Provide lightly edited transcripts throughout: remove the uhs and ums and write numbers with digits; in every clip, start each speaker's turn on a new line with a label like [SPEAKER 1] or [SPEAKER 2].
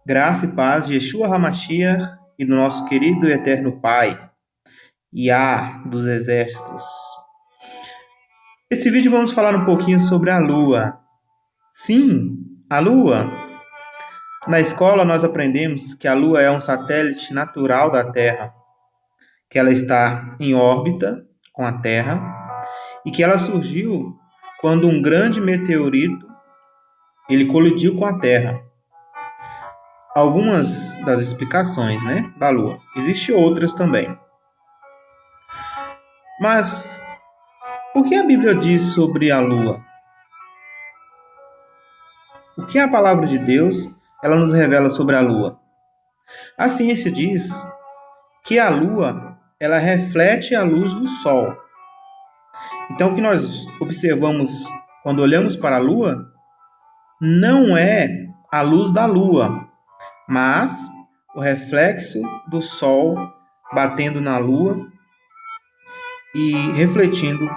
[SPEAKER 1] Graça e paz de Yeshua HaMashiach e do nosso querido e eterno Pai, Yah dos exércitos. Nesse vídeo vamos falar um pouquinho sobre a Lua. Sim, a Lua. Na escola nós aprendemos que a Lua é um satélite natural da Terra, que ela está em órbita com a Terra e que ela surgiu quando um grande meteorito ele colidiu com a Terra. Algumas das explicações, da Lua. Existem outras também. Mas o que a Bíblia diz sobre a Lua? O que a palavra de Deus ela nos revela sobre a Lua? A ciência diz que a Lua ela reflete a luz do Sol. Então, o que nós observamos quando olhamos para a Lua não é a luz da Lua, mas o reflexo do Sol batendo na Lua e refletindo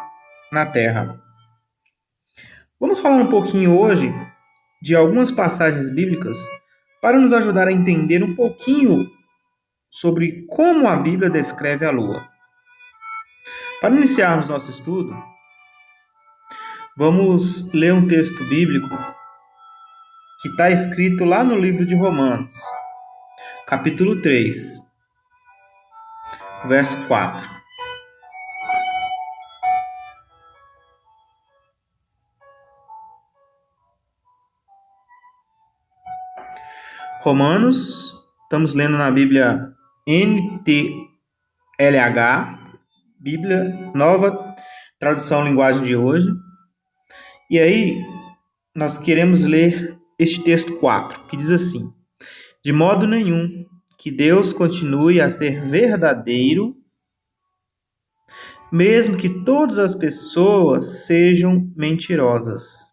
[SPEAKER 1] na Terra. Vamos falar um pouquinho hoje de algumas passagens bíblicas para nos ajudar a entender um pouquinho sobre como a Bíblia descreve a Lua. Para iniciarmos nosso estudo, vamos ler um texto bíblico que está escrito lá no livro de Romanos, capítulo 3, verso 4. Romanos, estamos lendo na Bíblia NTLH, Bíblia Nova Tradução Linguagem de hoje. E aí, nós queremos ler este texto 4, que diz assim: de modo nenhum que Deus continue a ser verdadeiro, mesmo que todas as pessoas sejam mentirosas,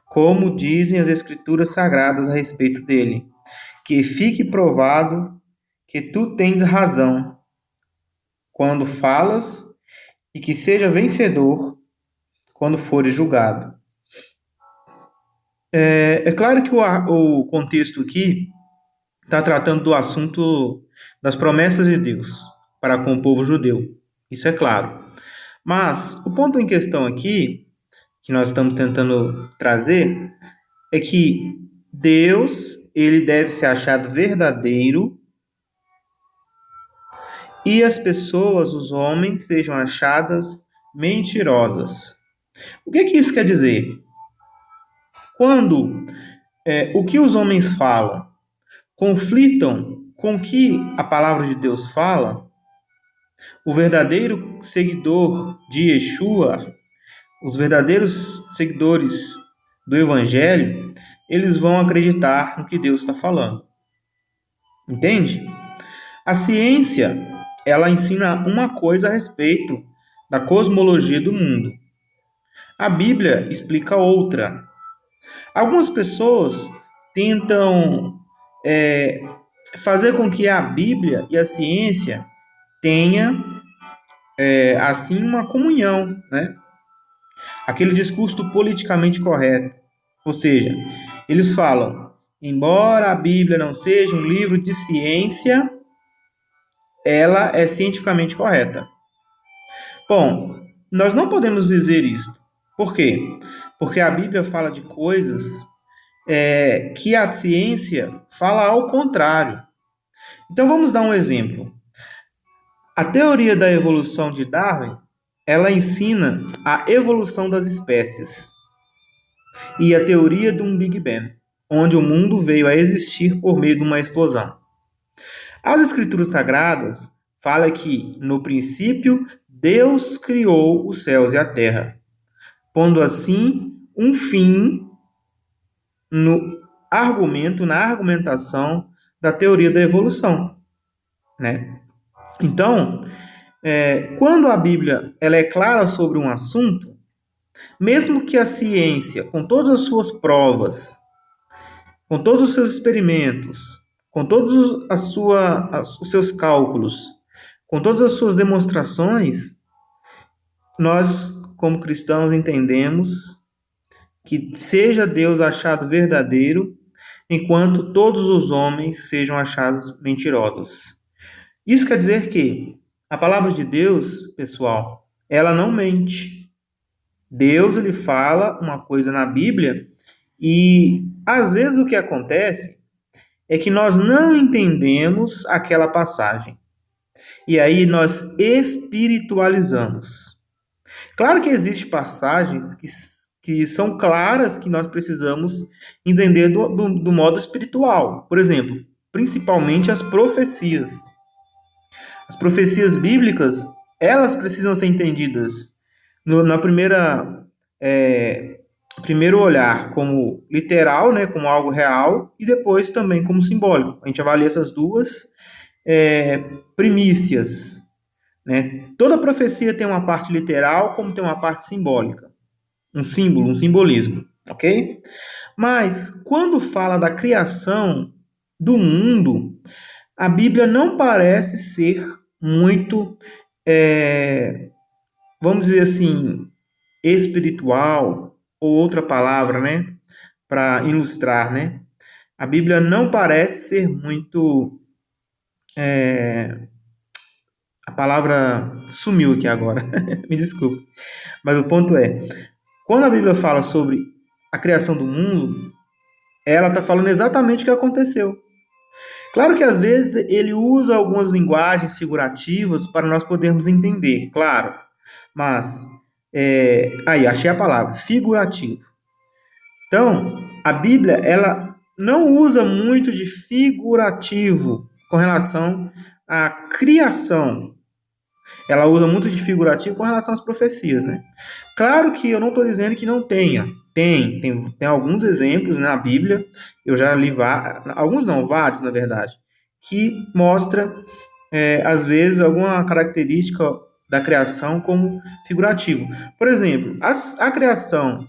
[SPEAKER 1] como dizem as Escrituras Sagradas a respeito dele, que fique provado que tu tens razão quando falas e que seja vencedor quando fores julgado. É claro que o contexto aqui está tratando do assunto das promessas de Deus para com o povo judeu. Isso é claro. Mas o ponto em questão aqui, que nós estamos tentando trazer, é que Deus ele deve ser achado verdadeiro e as pessoas, os homens, sejam achadas mentirosas. O que isso quer dizer? Quando o que os homens falam conflitam com o que a palavra de Deus fala, o verdadeiro seguidor de Yeshua, os verdadeiros seguidores do Evangelho, eles vão acreditar no que Deus está falando. Entende? A ciência, ela ensina uma coisa a respeito da cosmologia do mundo. A Bíblia explica outra. Algumas pessoas tentam fazer com que a Bíblia e a ciência tenha assim uma comunhão, né? Aquele discurso do politicamente correto. Ou seja, eles falam, embora a Bíblia não seja um livro de ciência, ela é cientificamente correta. Bom, nós não podemos dizer isso. Por quê? Porque a Bíblia fala de coisas que a ciência fala ao contrário. Então vamos dar um exemplo. A teoria da evolução de Darwin, ela ensina a evolução das espécies. E a teoria de um Big Bang, onde o mundo veio a existir por meio de uma explosão. As Escrituras Sagradas falam que, no princípio, Deus criou os céus e a terra, pondo assim um fim no argumento, na argumentação da teoria da evolução, né? Então, quando a Bíblia ela é clara sobre um assunto, mesmo que a ciência, com todas as suas provas, com todos os seus experimentos, com todos os seus cálculos, com todas as suas demonstrações, nós, como cristãos, entendemos que seja Deus achado verdadeiro enquanto todos os homens sejam achados mentirosos. Isso quer dizer que a palavra de Deus, pessoal, ela não mente. Deus, ele fala uma coisa na Bíblia e às vezes o que acontece é que nós não entendemos aquela passagem. E aí nós espiritualizamos. Claro que existem passagens que são claras que nós precisamos entender do modo espiritual. Por exemplo, principalmente as profecias. As profecias bíblicas, elas precisam ser entendidas na primeiro olhar como literal, né, como algo real, e depois também como simbólico. A gente avalia essas duas primícias, né? Toda profecia tem uma parte literal, como tem uma parte simbólica, um símbolo, um simbolismo, ok? Mas quando fala da criação do mundo, a Bíblia não parece ser muito, vamos dizer assim, espiritual, ou outra palavra, né, para ilustrar, né? A Bíblia não parece ser muito. A palavra sumiu aqui agora, me desculpe. Mas o ponto é, quando a Bíblia fala sobre a criação do mundo, ela está falando exatamente o que aconteceu. Claro que às vezes ele usa algumas linguagens figurativas para nós podermos entender, claro. Mas, aí, achei a palavra, figurativo. Então, a Bíblia, ela não usa muito de figurativo com relação à criação. Ela usa muito de figurativo com relação às profecias, né? Claro que eu não estou dizendo que não tenha. Tem alguns exemplos na Bíblia, eu já li alguns não, vários, na verdade, que mostra, às vezes, alguma característica da criação como figurativo. Por exemplo, a criação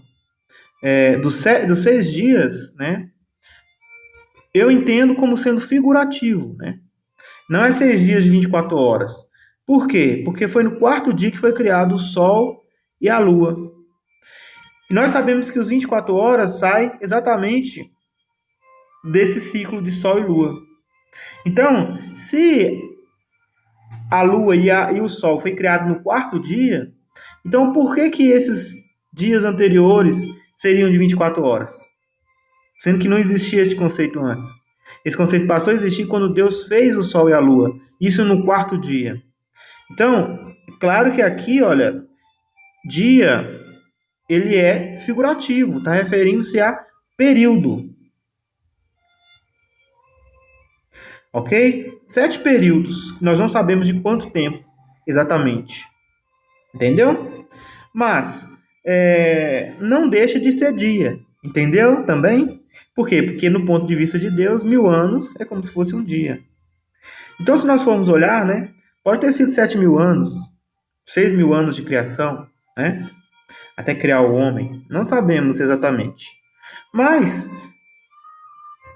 [SPEAKER 1] dos 6 dias, né? Eu entendo como sendo figurativo, né? Não é 6 dias de 24 horas. Por quê? Porque foi no quarto dia que foi criado o Sol e a Lua. E nós sabemos que os 24 horas saem exatamente desse ciclo de Sol e Lua. Então, se a Lua e o Sol foi criado no quarto dia, então por que esses dias anteriores seriam de 24 horas? Sendo que não existia esse conceito antes. Esse conceito passou a existir quando Deus fez o Sol e a Lua. Isso no quarto dia. Então, claro que aqui, olha, dia, ele é figurativo, está referindo-se a período. Ok? 7 períodos, nós não sabemos de quanto tempo exatamente. Entendeu? Mas, não deixa de ser dia. Entendeu também? Por quê? Porque no ponto de vista de Deus, 1000 anos é como se fosse um dia. Então, se nós formos olhar, né, pode ter sido 7.000 anos, 6.000 anos de criação, né, até criar o homem. Não sabemos exatamente. Mas,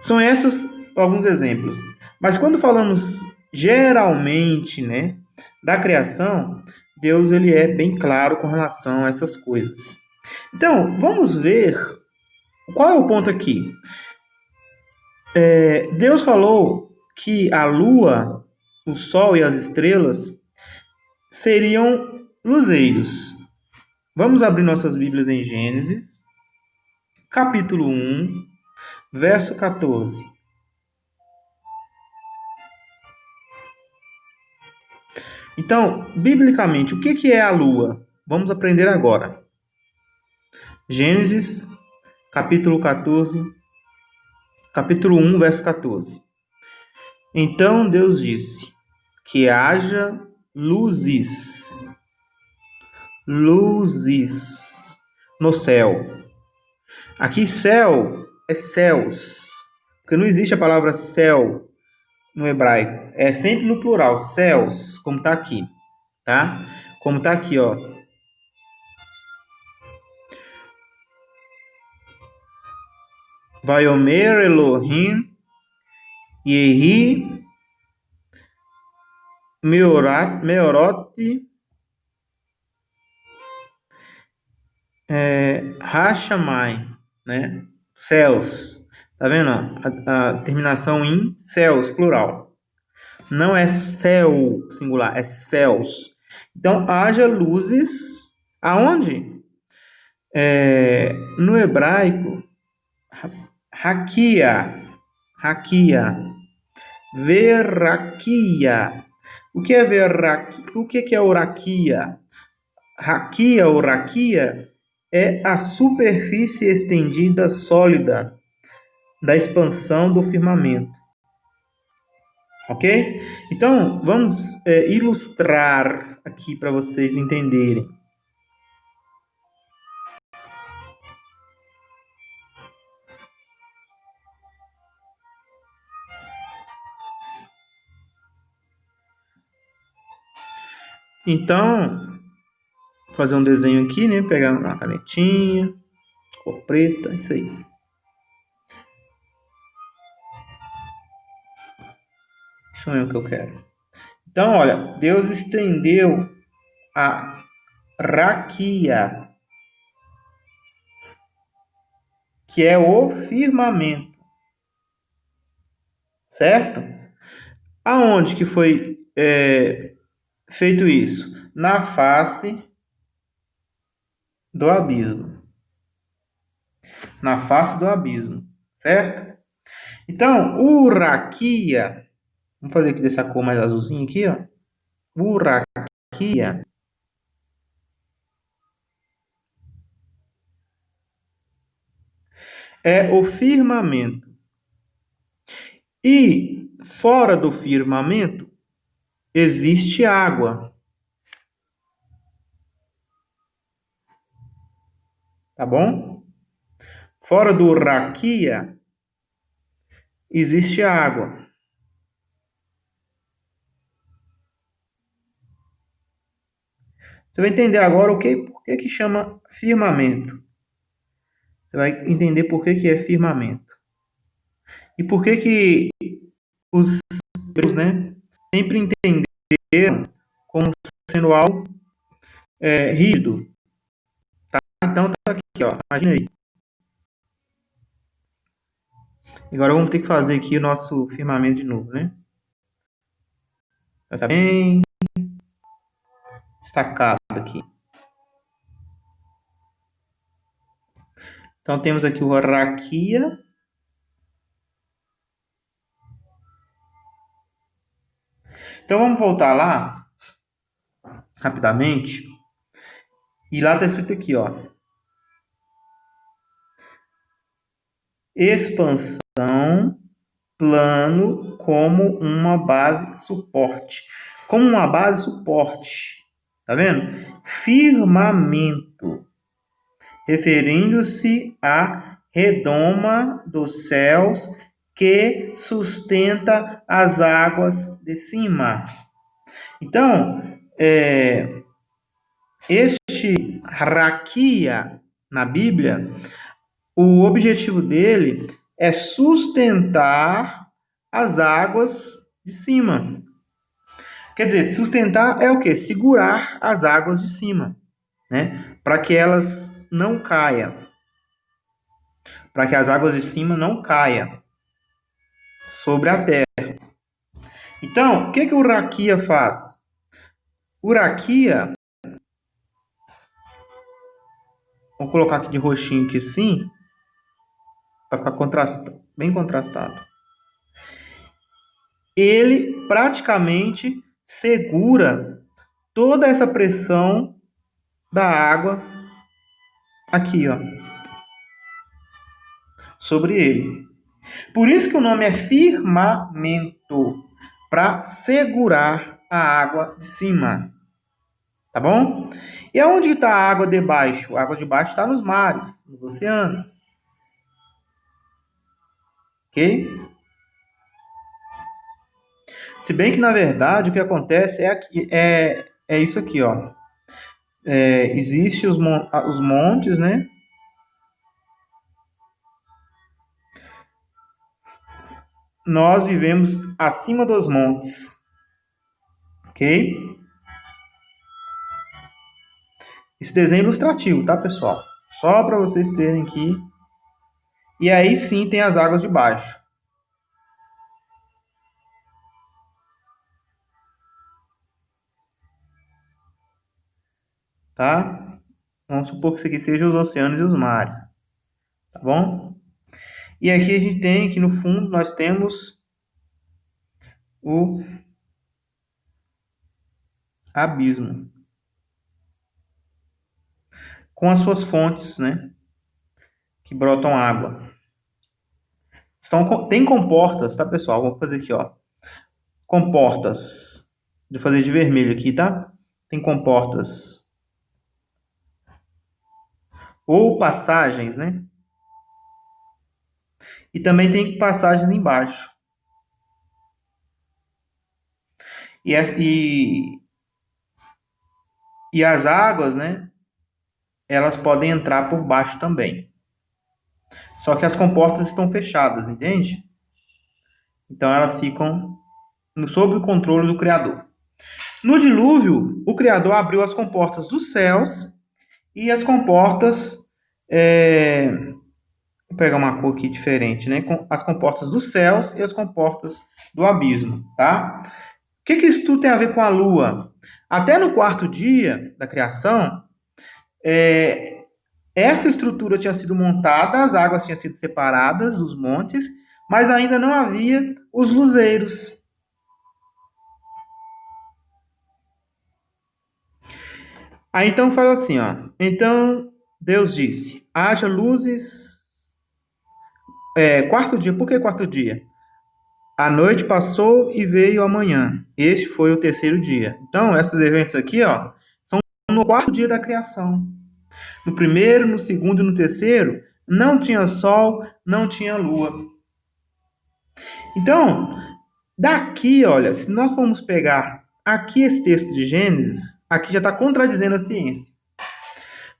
[SPEAKER 1] são esses alguns exemplos. Mas quando falamos geralmente, né, da criação, Deus ele é bem claro com relação a essas coisas. Então, vamos ver qual é o ponto aqui. Deus falou que a lua, o sol e as estrelas seriam luzeiros. Vamos abrir nossas Bíblias em Gênesis, capítulo 1, verso 14. Então, biblicamente, o que é a lua? Vamos aprender agora. Gênesis, capítulo 14, capítulo 1, verso 14. Então Deus disse: que haja luzes no céu. Aqui céu é céus, porque não existe a palavra céu no hebraico. É sempre no plural, céus, como está aqui, tá? Como está aqui, ó. Vaiomer Elohim Yehi Meorot Hashamai, né? Céus. Tá vendo? A terminação em céus, plural. Não é céu, singular, é céus. Então, haja luzes aonde? No hebraico, raquia, raquia, verraquia. O que é verraquia? O que é oraquia? Raquia ou raquia é a superfície estendida sólida da expansão do firmamento. Ok? Então, vamos ilustrar aqui para vocês entenderem. Então, vou fazer um desenho aqui, né? Pegar uma canetinha, cor preta, isso aí. Isso é o que eu quero. Então, olha, Deus estendeu a raquia, que é o firmamento, certo? Aonde que foi feito isso? Na face do abismo. Na face do abismo, certo? Então, o raquia, vamos fazer aqui dessa cor mais azulzinha aqui, ó. O raquia é o firmamento. E fora do firmamento existe água. Tá bom? Fora do raquia existe água. Você vai entender agora por que chama firmamento. Você vai entender por que é firmamento. E por que os hebreus, né, sempre entenderam como sendo algo rígido. Tá? Então tá aqui, ó. Imagina aí. Agora vamos ter que fazer aqui o nosso firmamento de novo, né? Vai estar bem destacado aqui. Então temos aqui o raquia. Então vamos voltar lá rapidamente. E lá está escrito aqui, ó. Expansão, plano como uma base suporte. Como uma base suporte. Tá vendo? Firmamento. Referindo-se à redoma dos céus que sustenta as águas de cima. Então, este raquia na Bíblia, o objetivo dele é sustentar as águas de cima. Quer dizer, sustentar é o quê? Segurar as águas de cima, né? Para que elas não caiam. Para que as águas de cima não caiam sobre a terra. Então, o que o raquia faz? O raquia, vou colocar aqui de roxinho aqui assim, para ficar bem contrastado. Ele praticamente segura toda essa pressão da água aqui, ó, sobre ele. Por isso que o nome é firmamento, para segurar a água de cima. Tá bom? E aonde está a água de baixo? A água de baixo está nos mares, nos oceanos. Ok? Se bem que, na verdade, o que acontece é isso aqui, ó. Existem os montes, né? Nós vivemos acima dos montes. Ok? Esse desenho é ilustrativo, tá, pessoal? Só para vocês terem aqui E aí sim tem as águas de baixo, tá? Vamos supor que isso aqui seja os oceanos e os mares, tá bom? E aqui a gente tem, aqui no fundo, nós temos o abismo, com as suas fontes, né, que brotam água. Tem comportas, tá, pessoal? Vamos fazer aqui, ó. Comportas. Vou fazer de vermelho aqui, tá? Tem comportas. Ou passagens, né? E também tem passagens embaixo. E, e as águas, né? Elas podem entrar por baixo também. Só que as comportas estão fechadas, entende? Então elas ficam sob o controle do Criador. No dilúvio, o Criador abriu as comportas dos céus e as comportas. Vou pegar uma cor aqui diferente, né? As comportas dos céus e as comportas do abismo, tá? O que isso tudo tem a ver com a lua? Até no quarto dia da criação, essa estrutura tinha sido montada, as águas tinham sido separadas dos montes, mas ainda não havia os luzeiros. Aí então fala assim, ó. Então Deus disse: haja luzes. Quarto dia, por que quarto dia? A noite passou e veio a manhã. Este foi o terceiro dia. Então, esses eventos aqui, ó, são no quarto dia da criação. No primeiro, no segundo e no terceiro, não tinha sol, não tinha lua. Então, daqui, olha, se nós formos pegar aqui esse texto de Gênesis, aqui já está contradizendo a ciência.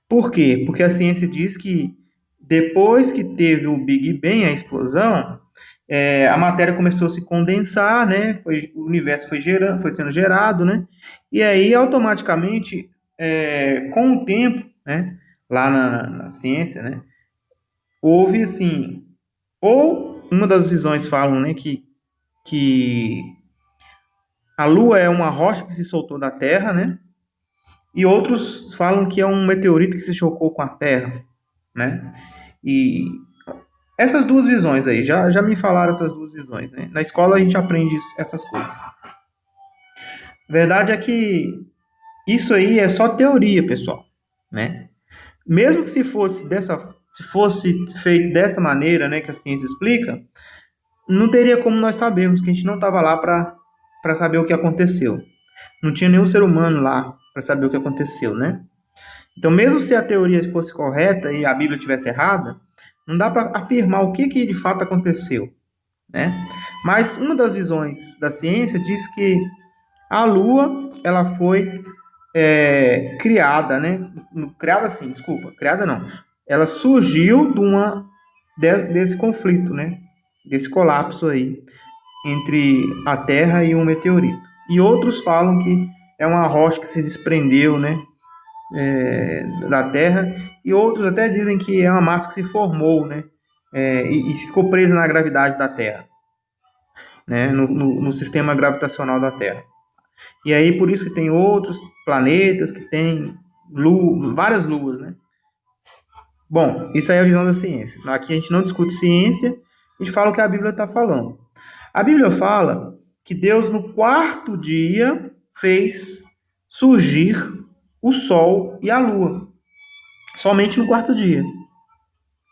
[SPEAKER 1] Por quê? Porque a ciência diz que depois que teve o Big Bang, a explosão, a matéria começou a se condensar, né? O universo foi sendo gerado, né? E aí, automaticamente, com o tempo, né? Lá na ciência, né? Houve, assim, ou uma das visões falam, né? Que a Lua é uma rocha que se soltou da Terra, né? E outros falam que é um meteorito que se chocou com a Terra, né? E essas duas visões aí, já me falaram essas duas visões, né? Na escola a gente aprende essas coisas. A verdade é que isso aí é só teoria, pessoal, né? Mesmo que se fosse feito dessa maneira, né, que a ciência explica, não teria como nós sabermos que a gente não estava lá para saber o que aconteceu. Não tinha nenhum ser humano lá para saber o que aconteceu, né? Então, mesmo se a teoria fosse correta e a Bíblia tivesse errada, não dá para afirmar o que de fato aconteceu, né? Mas uma das visões da ciência diz que a Lua ela foi criada, né? Criada assim, desculpa, criada não. Ela surgiu desse conflito, né? Desse colapso aí entre a Terra e um meteorito. E outros falam que é uma rocha que se desprendeu, né? Da Terra, e outros até dizem que é uma massa que se formou, né? E ficou presa na gravidade da Terra, né? No sistema gravitacional da Terra. E aí por isso que tem outros planetas que têm várias luas, né? Bom, isso aí é a visão da ciência. Aqui a gente não discute ciência, a gente fala o que a Bíblia está falando. A Bíblia fala que Deus no quarto dia fez surgir o Sol e a Lua. Somente no quarto dia.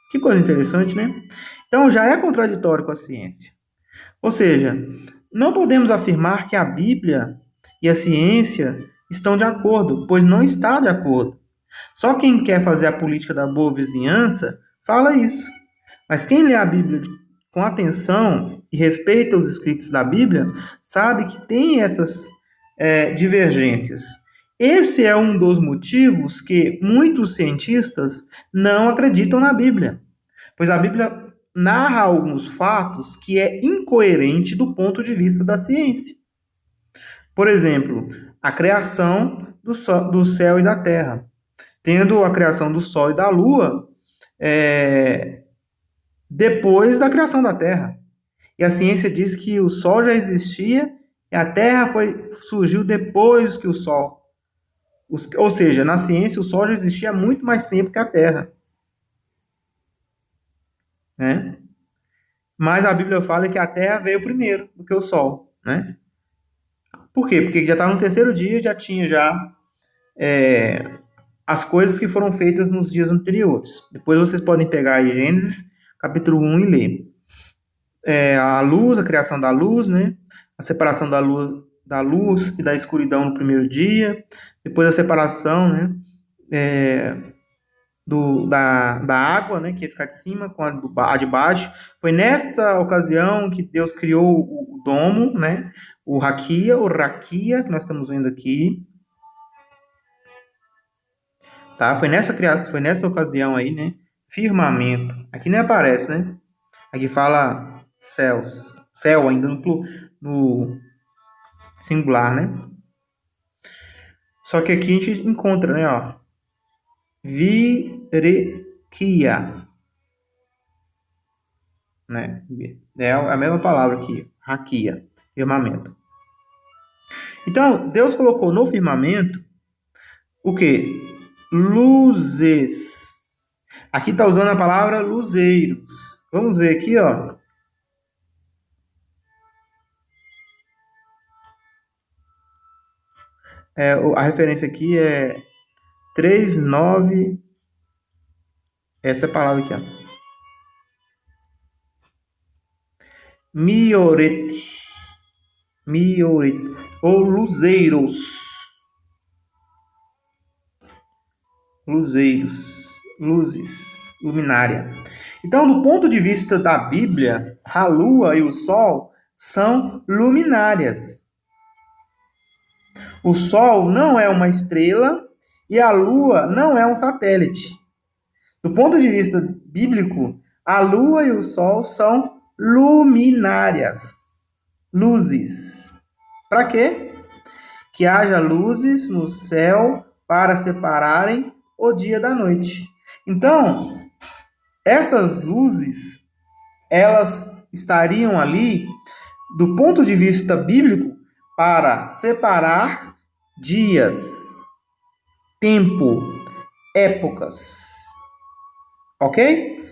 [SPEAKER 1] Que coisa interessante, né? Então já é contraditório com a ciência. Ou seja, não podemos afirmar que a Bíblia e a ciência estão de acordo, pois não está de acordo. Só quem quer fazer a política da boa vizinhança fala isso. Mas quem lê a Bíblia com atenção e respeita os escritos da Bíblia, sabe que tem essas divergências. Esse é um dos motivos que muitos cientistas não acreditam na Bíblia, pois a Bíblia narra alguns fatos que é incoerente do ponto de vista da ciência. Por exemplo, a criação do céu e da terra. Tendo a criação do Sol e da Lua, depois da criação da Terra. E a ciência diz que o Sol já existia e a Terra surgiu depois que o Sol. Ou seja, na ciência o Sol já existia há muito mais tempo que a Terra, né? Mas a Bíblia fala que a Terra veio primeiro do que o Sol, né? Por quê? Porque já estava no terceiro dia, já tinha as coisas que foram feitas nos dias anteriores. Depois vocês podem pegar aí Gênesis, capítulo 1 e ler. A luz, a criação da luz, né? A separação da luz e da escuridão no primeiro dia. Depois a separação, né? Da água, né? Que ia ficar de cima com a de baixo. Foi nessa ocasião que Deus criou o domo, né? O raquia, que nós estamos vendo aqui. Tá? Foi nessa ocasião aí, né? Firmamento. Aqui nem aparece, né? Aqui fala céus. Céu ainda no singular, né? Só que aqui a gente encontra, né? Ó, virequia, né? É a mesma palavra aqui. Raquia. Firmamento. Então, Deus colocou no firmamento o quê? Luzes. Aqui está usando a palavra luzeiros. Vamos ver aqui, ó. A referência aqui é 3:9. Essa é a palavra aqui, ó. Miorete. Mioretes. Ou luzeiros. Luzeiros. Luzes. Luminária. Então, do ponto de vista da Bíblia, a lua e o sol são luminárias. O sol não é uma estrela e a lua não é um satélite. Do ponto de vista bíblico, a lua e o sol são luminárias, luzes. Para quê? Que haja luzes no céu para separarem o dia da noite. Então, essas luzes, elas estariam ali, do ponto de vista bíblico, para separar dias, tempo, épocas. Ok?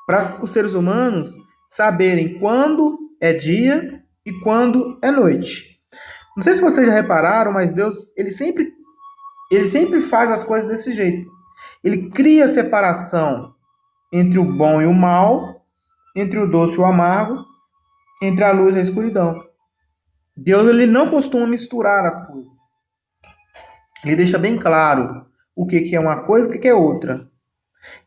[SPEAKER 1] Para os seres humanos saberem quando é dia e quando é noite. Não sei se vocês já repararam, mas Deus, ele sempre faz as coisas desse jeito. Ele cria separação entre o bom e o mal, entre o doce e o amargo, entre a luz e a escuridão. Deus, ele não costuma misturar as coisas. Ele deixa bem claro o que é uma coisa e o que é outra.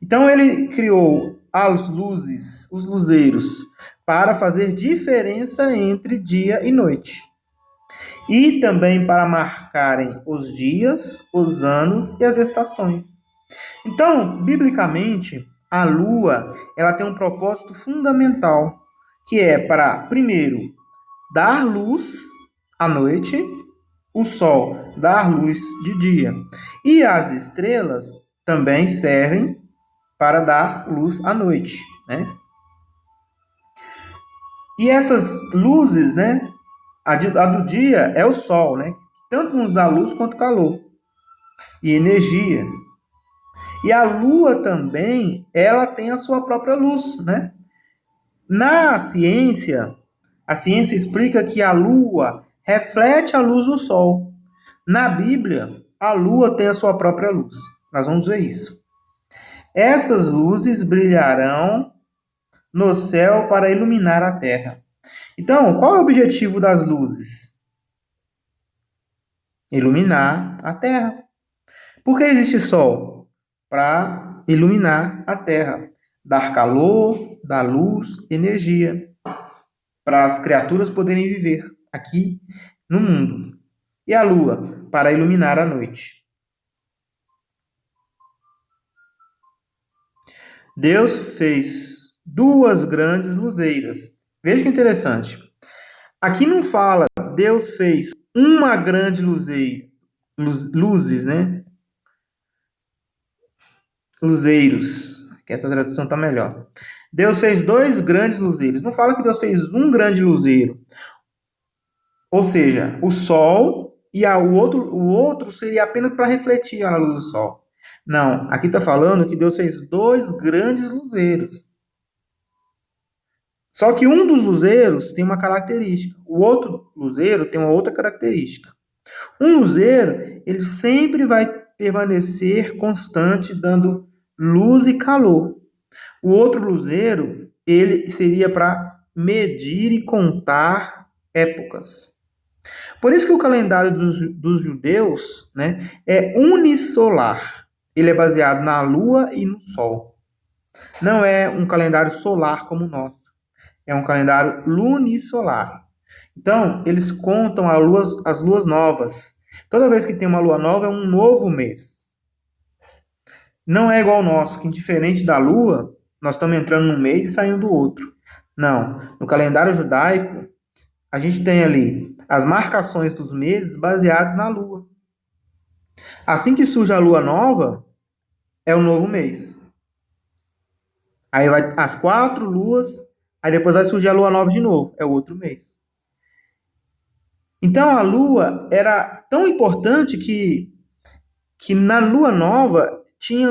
[SPEAKER 1] Então ele criou as luzes, os luzeiros, para fazer diferença entre dia e noite. E também para marcarem os dias, os anos e as estações. Então, biblicamente, a lua, ela tem um propósito fundamental, que é para, primeiro, dar luz à noite, o sol dar luz de dia. E as estrelas também servem para dar luz à noite, né? E essas luzes, né? A do dia é o sol, né? Que tanto nos dá luz quanto calor e energia. E a lua também, ela tem a sua própria luz, né? Na ciência, a ciência explica que a lua reflete a luz do sol. Na Bíblia, a lua tem a sua própria luz. Nós vamos ver isso. Essas luzes brilharão no céu para iluminar a terra. Então, qual é o objetivo das luzes? Iluminar a terra. Por que existe sol? Para iluminar a terra, dar calor, dar luz, energia, para as criaturas poderem viver aqui no mundo. E a lua? Para iluminar a noite. Deus fez duas grandes luzeiras. Veja que interessante. Aqui não fala Deus fez uma grande luzeira, luzes, né? Luzeiros, que essa tradução está melhor. Deus fez dois grandes luzeiros. Não fala que Deus fez um grande luzeiro. Ou seja, o sol e o outro seria apenas para refletir a luz do sol. Não, aqui está falando que Deus fez dois grandes luzeiros. Só que um dos luzeiros tem uma característica, o outro luzeiro tem uma outra característica. Um luzeiro, ele sempre vai permanecer constante, dando luz e calor. O outro luzeiro, ele seria para medir e contar épocas. Por isso que o calendário dos judeus, né, é unissolar. Ele é baseado na lua e no sol. Não é um calendário solar como o nosso. É um calendário lunisolar. Então, eles contam as luas novas. Toda vez que tem uma lua nova, é um novo mês. Não é igual ao nosso, que diferente da lua, nós estamos entrando num mês e saindo do outro. Não. No calendário judaico, a gente tem ali as marcações dos meses baseadas na lua. Assim que surge a lua nova, é o novo mês. Aí vai as 4 luas, aí depois vai surgir a lua nova de novo, é o outro mês. Então a lua era tão importante que na lua nova tinha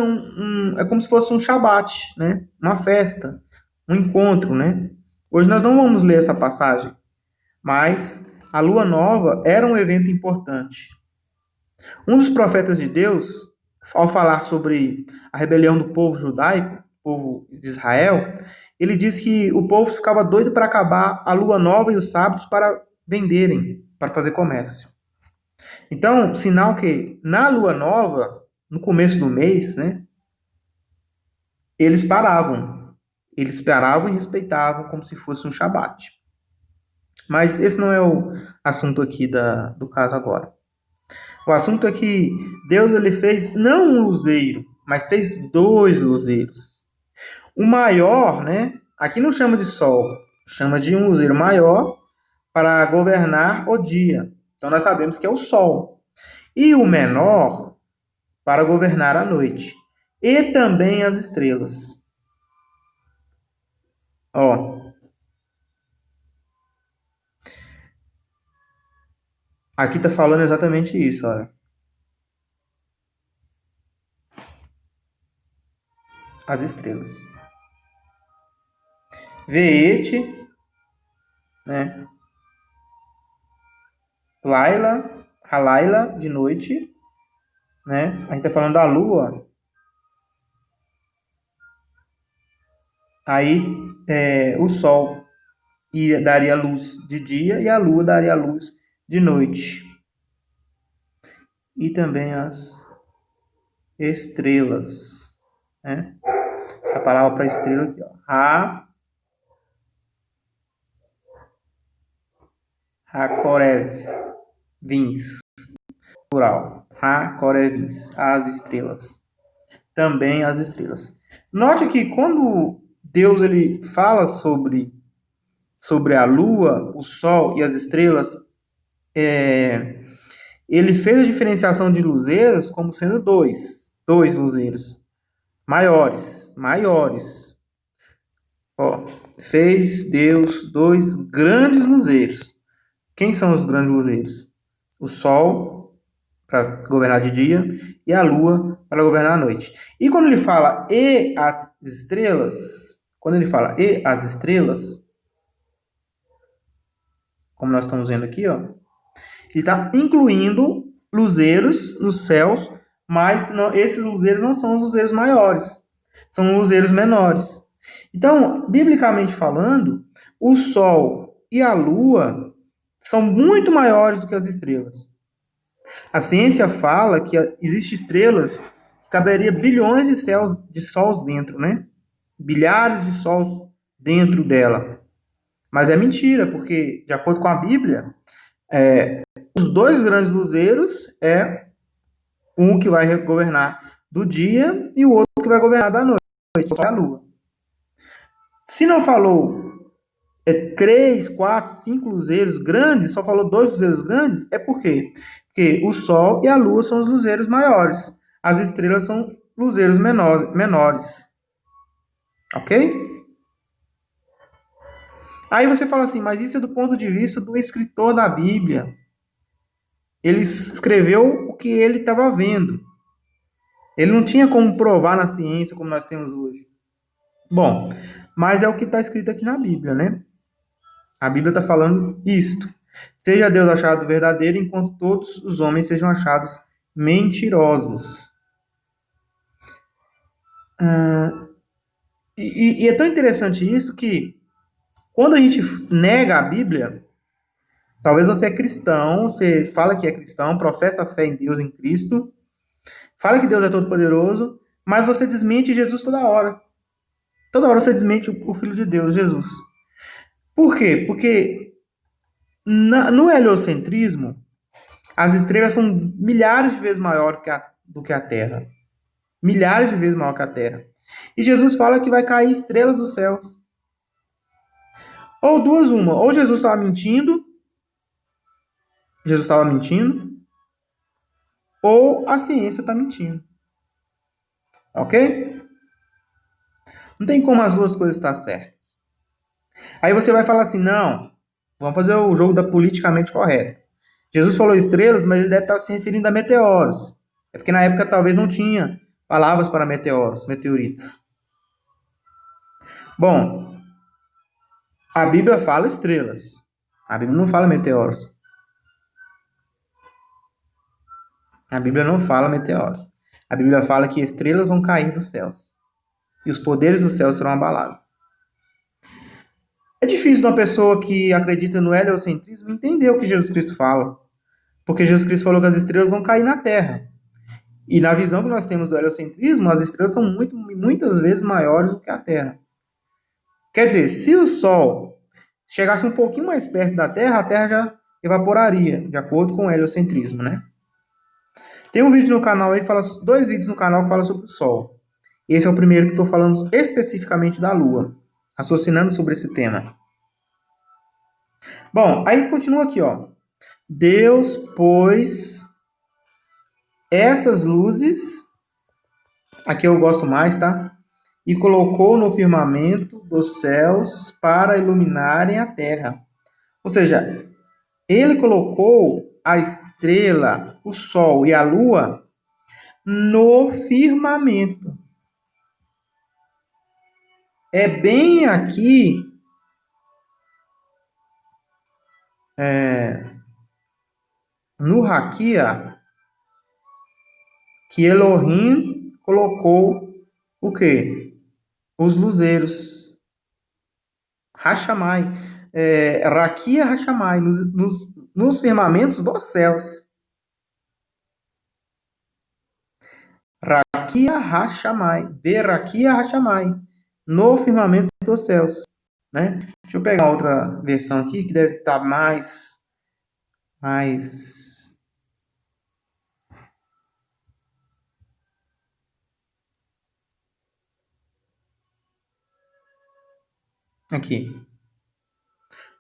[SPEAKER 1] é como se fosse um Shabat, né? Uma festa, um encontro, né? Hoje nós não vamos ler essa passagem, mas a lua nova era um evento importante. Um dos profetas de Deus, ao falar sobre a rebelião do povo judaico, povo de Israel, ele diz que o povo ficava doido para acabar a lua nova e os sábados para venderem, para fazer comércio. Então, sinal que na lua nova, no começo do mês, né, eles paravam. Eles paravam e respeitavam como se fosse um Shabat. Mas esse não é o assunto aqui do caso agora. O assunto é que Deus ele fez não um luzeiro, mas fez dois luzeiros. O maior, né? Aqui não chama de sol, chama de um luzeiro maior para governar o dia. Então nós sabemos que é o sol. E o menor para governar a noite. E também as estrelas. Ó, aqui está falando exatamente isso, olha. As estrelas. Veete, né? Laila, Halaila, de noite, né? A gente está falando da lua. Aí o sol daria luz de dia e a lua daria luz de noite. E também as estrelas, né? A palavra para estrela aqui, ó. Hakorev, vins, plural. Hakorevins, as estrelas. Também as estrelas. Note que quando Deus ele fala sobre a lua, o sol e as estrelas, ele fez a diferenciação de luzeiros como sendo dois luzeiros maiores. Ó, fez Deus dois grandes luzeiros. Quem são os grandes luzeiros? O sol para governar de dia e a lua para governar a noite. E quando ele fala e as estrelas, como nós estamos vendo aqui, ó, ele está incluindo luzeiros nos céus, mas não, esses luzeiros não são os luzeiros maiores, são luzeiros menores. Então, biblicamente falando, o Sol e a Lua são muito maiores do que as estrelas. A ciência fala que existem estrelas que caberia bilhões de sols dentro, né? Bilhares de sols dentro dela. Mas é mentira, porque, de acordo com a Bíblia, os dois grandes luzeiros é um que vai governar do dia e o outro que vai governar da noite, que é a lua. Se não falou 3, 4, 5 luzeiros grandes, só falou 2 luzeiros grandes, é por quê? Porque o Sol e a Lua são os luzeiros maiores. As estrelas são luzeiros menores. Ok? Aí você fala assim, mas isso é do ponto de vista do escritor da Bíblia. Ele escreveu o que ele estava vendo. Ele não tinha como provar na ciência como nós temos hoje. Bom, mas é o que está escrito aqui na Bíblia, né? A Bíblia está falando isto. Seja Deus achado verdadeiro, enquanto todos os homens sejam achados mentirosos. E é tão interessante isso que, quando a gente nega a Bíblia, talvez você é cristão, você fala que é cristão, professa a fé em Deus, em Cristo, fala que Deus é todo-poderoso, mas você desmente Jesus toda hora. Toda hora você desmente o Filho de Deus, Jesus. Por quê? Porque no heliocentrismo, as estrelas são milhares de vezes maiores do que a Terra. Milhares de vezes maior que a Terra. E Jesus fala que vai cair estrelas dos céus. Ou duas uma. Ou Jesus estava mentindo, ou a ciência está mentindo. Ok? Não tem como as duas coisas estar certas. Aí você vai falar assim, não, vamos fazer o jogo da politicamente correta. Jesus falou estrelas, mas ele deve estar se referindo a meteoros. É porque na época talvez não tinha palavras para meteoros, meteoritos. Bom, a Bíblia fala estrelas. A Bíblia não fala meteoros. A Bíblia não fala meteoros. A Bíblia fala que estrelas vão cair dos céus. E os poderes do céu serão abalados. É difícil uma pessoa que acredita no heliocentrismo entender o que Jesus Cristo fala. Porque Jesus Cristo falou que as estrelas vão cair na Terra. E na visão que nós temos do heliocentrismo, as estrelas são muitas vezes maiores do que a Terra. Quer dizer, se o Sol chegasse um pouquinho mais perto da Terra, a Terra já evaporaria, de acordo com o heliocentrismo, né? Tem um vídeo no canal aí, dois vídeos no canal que falam sobre o Sol. Esse é o primeiro que estou falando especificamente da Lua, raciocinando sobre esse tema. Bom, aí continua aqui, ó. Deus pôs essas luzes, aqui eu gosto mais, tá? E colocou no firmamento dos céus para iluminarem a terra. Ou seja, ele colocou a estrela, o sol e a lua no firmamento. É bem aqui no Raquia que Elohim colocou o quê? Os luzeiros. Hashamai. Raquia Hashamai, nos firmamentos dos céus. Raquia Hashamai. Beraquia Hashamai. No firmamento dos céus. Né? Deixa eu pegar outra versão aqui que deve estar mais aqui.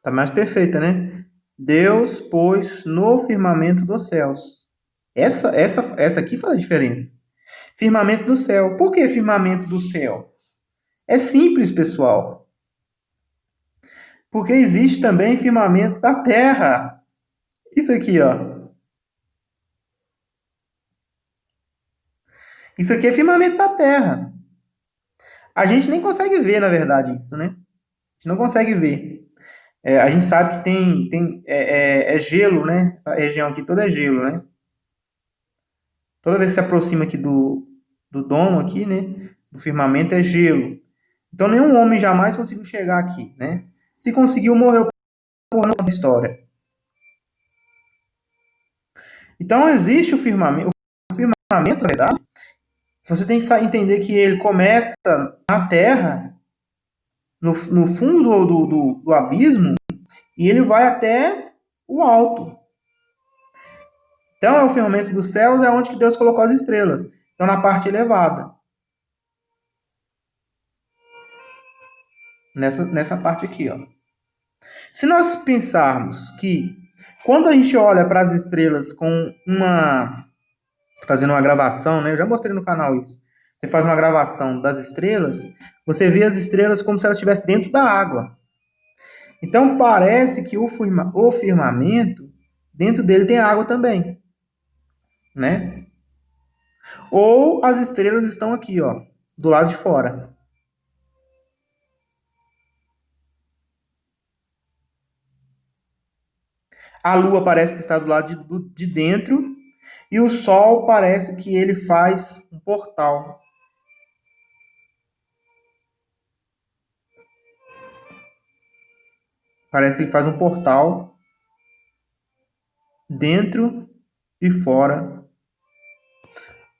[SPEAKER 1] Tá mais perfeita, né? Deus pôs no firmamento dos céus. Essa aqui faz a diferença. Firmamento do céu. Por que firmamento do céu? É simples, pessoal. Porque existe também firmamento da terra. Isso aqui, ó. Isso aqui é firmamento da terra. A gente nem consegue ver, na verdade, isso, né? A gente não consegue ver. A gente sabe que é gelo, né? Essa região aqui toda é gelo, né? Toda vez que se aproxima aqui do domo aqui, né? Do firmamento é gelo. Então nenhum homem jamais conseguiu chegar aqui, né? Se conseguiu, morreu por não história. Então existe o firmamento. O firmamento, na verdade, você tem que entender que ele começa na terra, no fundo do abismo, e ele vai até o alto. Então, é o firmamento dos céus, é onde que Deus colocou as estrelas. Então, na parte elevada. Nessa parte aqui, ó. Se nós pensarmos que quando a gente olha para as estrelas fazendo uma gravação, né? Eu já mostrei no canal isso. Você faz uma gravação das estrelas, você vê as estrelas como se elas estivessem dentro da água. Então parece que o firmamento, dentro dele tem água também, né? Ou as estrelas estão aqui, ó, do lado de fora. A lua parece que está do lado de dentro e o sol parece que ele faz um portal. Parece que ele faz um portal dentro e fora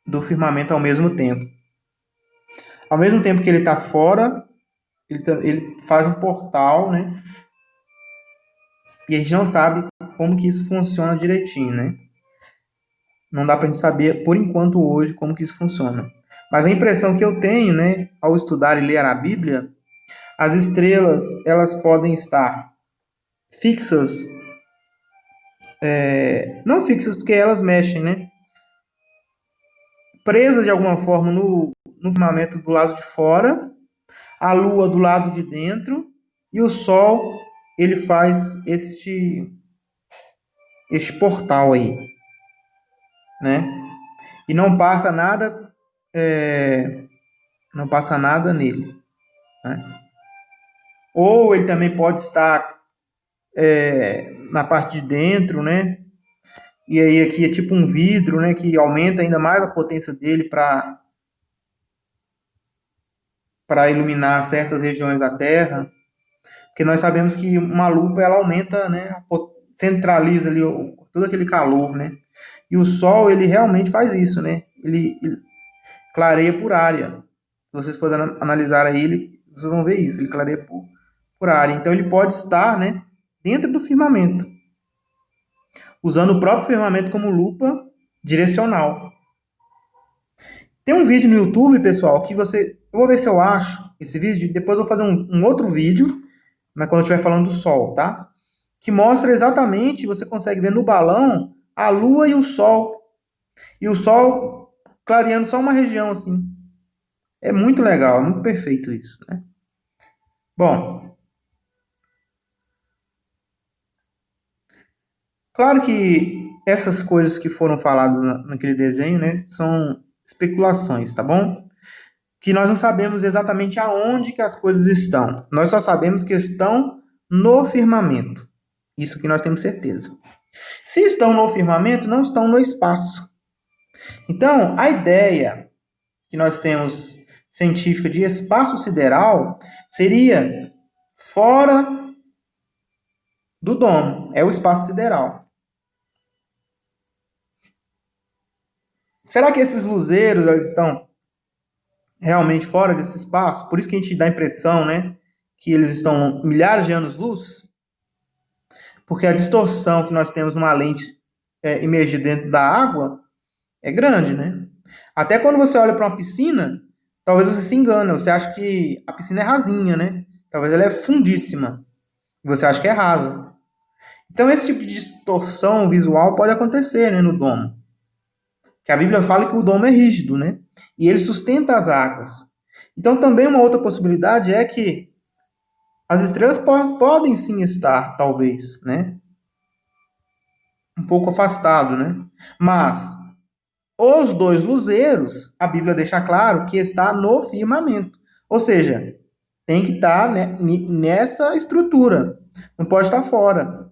[SPEAKER 1] do firmamento ao mesmo tempo. Ao mesmo tempo que ele está fora, ele faz um portal, né? E a gente não sabe como que isso funciona direitinho, né? Não dá para a gente saber, por enquanto, hoje, como que isso funciona. Mas a impressão que eu tenho, né, ao estudar e ler a Bíblia, as estrelas, elas podem estar fixas, não fixas porque elas mexem, né? Presas de alguma forma no firmamento do lado de fora, a lua do lado de dentro, e o sol, ele faz este portal aí, né? E não passa nada nele, né? Ou ele também pode estar na parte de dentro, né? E aí aqui é tipo um vidro, né? Que aumenta ainda mais a potência dele para iluminar certas regiões da Terra, porque nós sabemos que uma lupa ela aumenta, né? Centraliza ali todo aquele calor, né? E o Sol ele realmente faz isso, né? Ele clareia por área. Se vocês forem analisar aí, vocês vão ver isso. Ele clareia por área. Então ele pode estar, né? Dentro do firmamento, usando o próprio firmamento como lupa direcional. Tem um vídeo no YouTube, pessoal, que você. Eu vou ver se eu acho esse vídeo. Depois eu vou fazer um outro vídeo, mas quando eu estiver falando do Sol, tá? Que mostra exatamente, você consegue ver no balão a Lua e o Sol. E o Sol clareando só uma região assim. É muito legal, é muito perfeito isso, né? Bom, claro que essas coisas que foram faladas naquele desenho, né, são especulações, tá bom? Que nós não sabemos exatamente aonde que as coisas estão. Nós só sabemos que estão no firmamento. Isso que nós temos certeza. Se estão no firmamento, não estão no espaço. Então, a ideia que nós temos científica de espaço sideral seria fora do domo, é o espaço sideral. Será que esses luzeiros eles estão realmente fora desse espaço? Por isso que a gente dá a impressão, né, que eles estão milhares de anos-luz? Porque a distorção que nós temos numa lente imergida dentro da água é grande, né? Até quando você olha para uma piscina, talvez você se engane, você acha que a piscina é rasinha, né? Talvez ela é fundíssima, e você acha que é rasa. Então esse tipo de distorção visual pode acontecer, né, no domo. Que a Bíblia fala que o domo é rígido, né? E ele sustenta as águas. Então também uma outra possibilidade é que as estrelas podem sim estar, talvez, né? Um pouco afastado, né? Mas os dois luzeiros, a Bíblia deixa claro que está no firmamento. Ou seja, tem que estar, né, nessa estrutura. Não pode estar fora.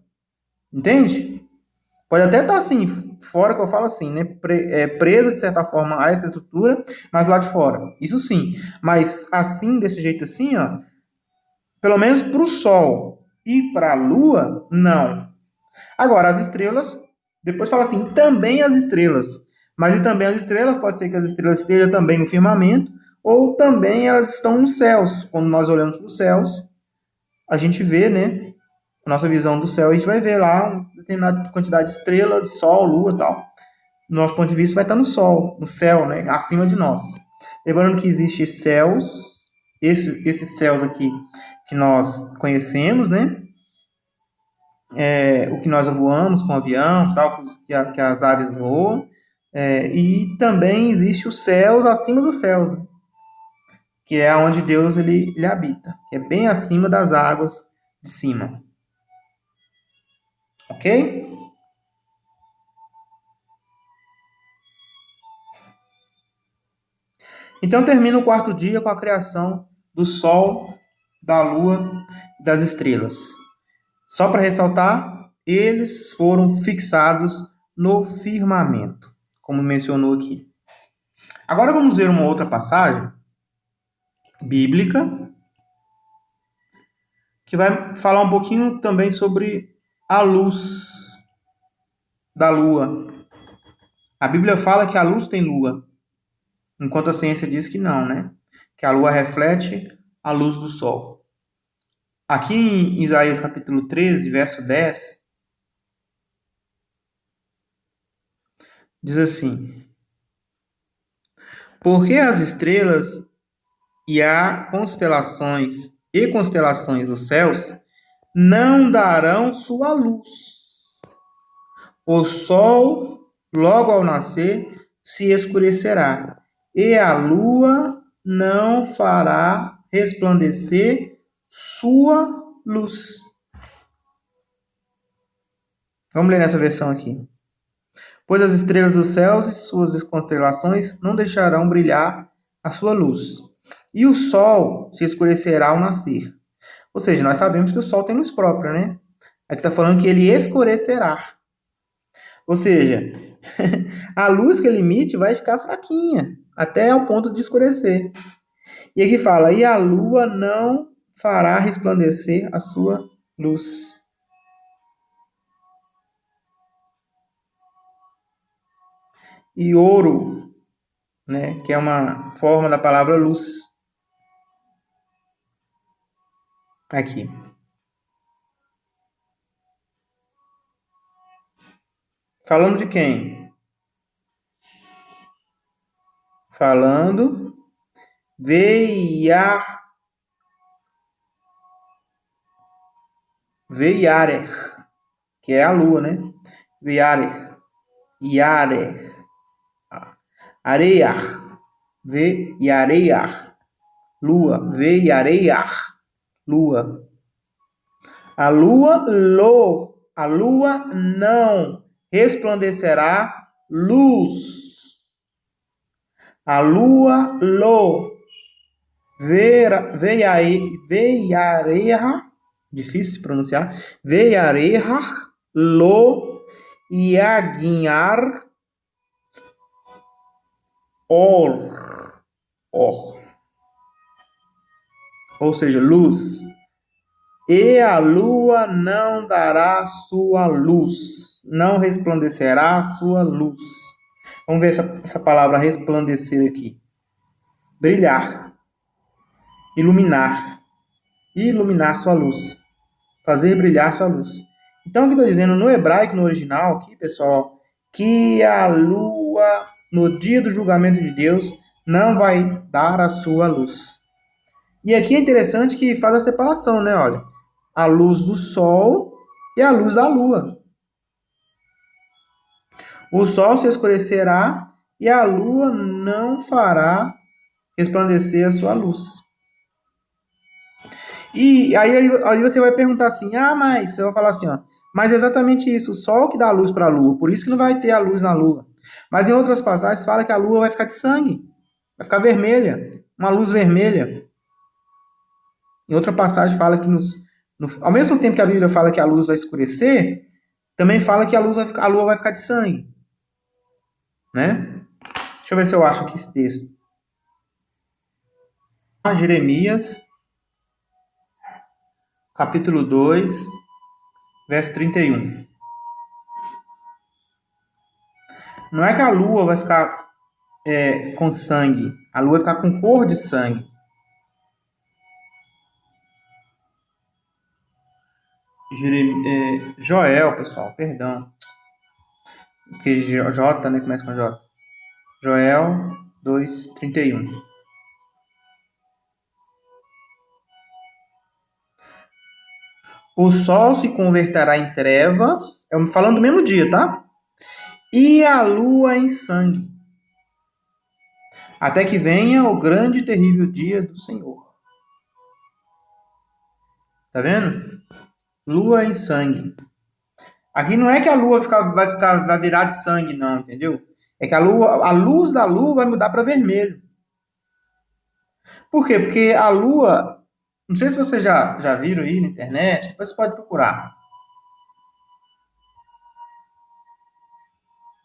[SPEAKER 1] Entende? Pode até estar assim, fora que eu falo assim, né? Presa de certa forma a essa estrutura, mas lá de fora. Isso sim. Mas assim, desse jeito assim, ó, pelo menos para o Sol e para a Lua, não. Agora, as estrelas, depois fala assim, também as estrelas. Mas e também as estrelas, pode ser que as estrelas estejam também no firmamento, ou também elas estão nos céus. Quando nós olhamos para os céus, a gente vê, né? A nossa visão do céu, a gente vai ver lá uma determinada quantidade de estrelas, de sol, lua e tal. Do nosso ponto de vista, vai estar no sol, no céu, né? Acima de nós. Lembrando que existem céus, esses céus aqui que nós conhecemos, né? O que nós voamos com o avião, tal, que as aves voam, e também existe os céus acima dos céus, né? Que é onde Deus ele habita, que é bem acima das águas de cima. Ok? Então termina o quarto dia com a criação do Sol, da Lua e das estrelas. Só para ressaltar, eles foram fixados no firmamento, como mencionou aqui. Agora vamos ver uma outra passagem bíblica que vai falar um pouquinho também sobre a luz da lua. A Bíblia fala que a luz tem lua, enquanto a ciência diz que não, né? Que a lua reflete a luz do sol. Aqui em Isaías capítulo 13, verso 10, diz assim: Porque as estrelas e as constelações dos céus não darão sua luz. O sol, logo ao nascer, se escurecerá, e a lua não fará resplandecer sua luz. Vamos ler nessa versão aqui. Pois as estrelas dos céus e suas constelações não deixarão brilhar a sua luz. E o sol se escurecerá ao nascer. Ou seja, nós sabemos que o sol tem luz própria, né? Aqui está falando que ele escurecerá. Ou seja, a luz que ele emite vai ficar fraquinha, até ao ponto de escurecer. E aqui fala, e a lua não fará resplandecer a sua luz. E ouro, né, que é uma forma da palavra luz. Aqui. Falando de quem? Falando Veiarer, que é a lua, né? Veiarer, Iarer, Areiar, Veiareiar, lua, Veiareiar, lua. A lua não resplandecerá luz. A lua veiareha, difícil de pronunciar, veiareha lo iaguinhar or. Ou seja, luz. E a lua não dará sua luz, não resplandecerá sua luz. Vamos ver essa palavra resplandecer aqui. Brilhar, iluminar, iluminar sua luz, fazer brilhar sua luz. Então, o que está dizendo no hebraico, no original aqui, pessoal, que a lua, no dia do julgamento de Deus, não vai dar a sua luz. E aqui é interessante que faz a separação, né? Olha, a luz do sol e a luz da lua. O sol se escurecerá e a lua não fará resplandecer a sua luz. E aí você vai perguntar assim, mas você vai falar assim, ó, mas é exatamente isso, o sol que dá a luz para a lua, por isso que não vai ter a luz na lua. Mas em outras passagens fala que a lua vai ficar de sangue, vai ficar vermelha, uma luz vermelha. Em outra passagem fala que ao mesmo tempo que a Bíblia fala que a luz vai escurecer, também fala que a lua vai ficar de sangue, né? Deixa eu ver se eu acho aqui esse texto. Jeremias, capítulo 2, verso 31. Não é que a lua vai ficar com sangue, a lua vai ficar com cor de sangue. Joel, pessoal, perdão. Porque J, né? Começa com J. Joel 2, 31. O sol se converterá em trevas, falando do mesmo dia, tá? E a lua em sangue, até que venha o grande e terrível dia do Senhor. Tá vendo? Lua em sangue. Aqui não é que a lua vai virar de sangue, não, entendeu? É que a luz da lua vai mudar para vermelho. Por quê? Porque a lua, não sei se vocês já viram aí na internet, depois você pode procurar.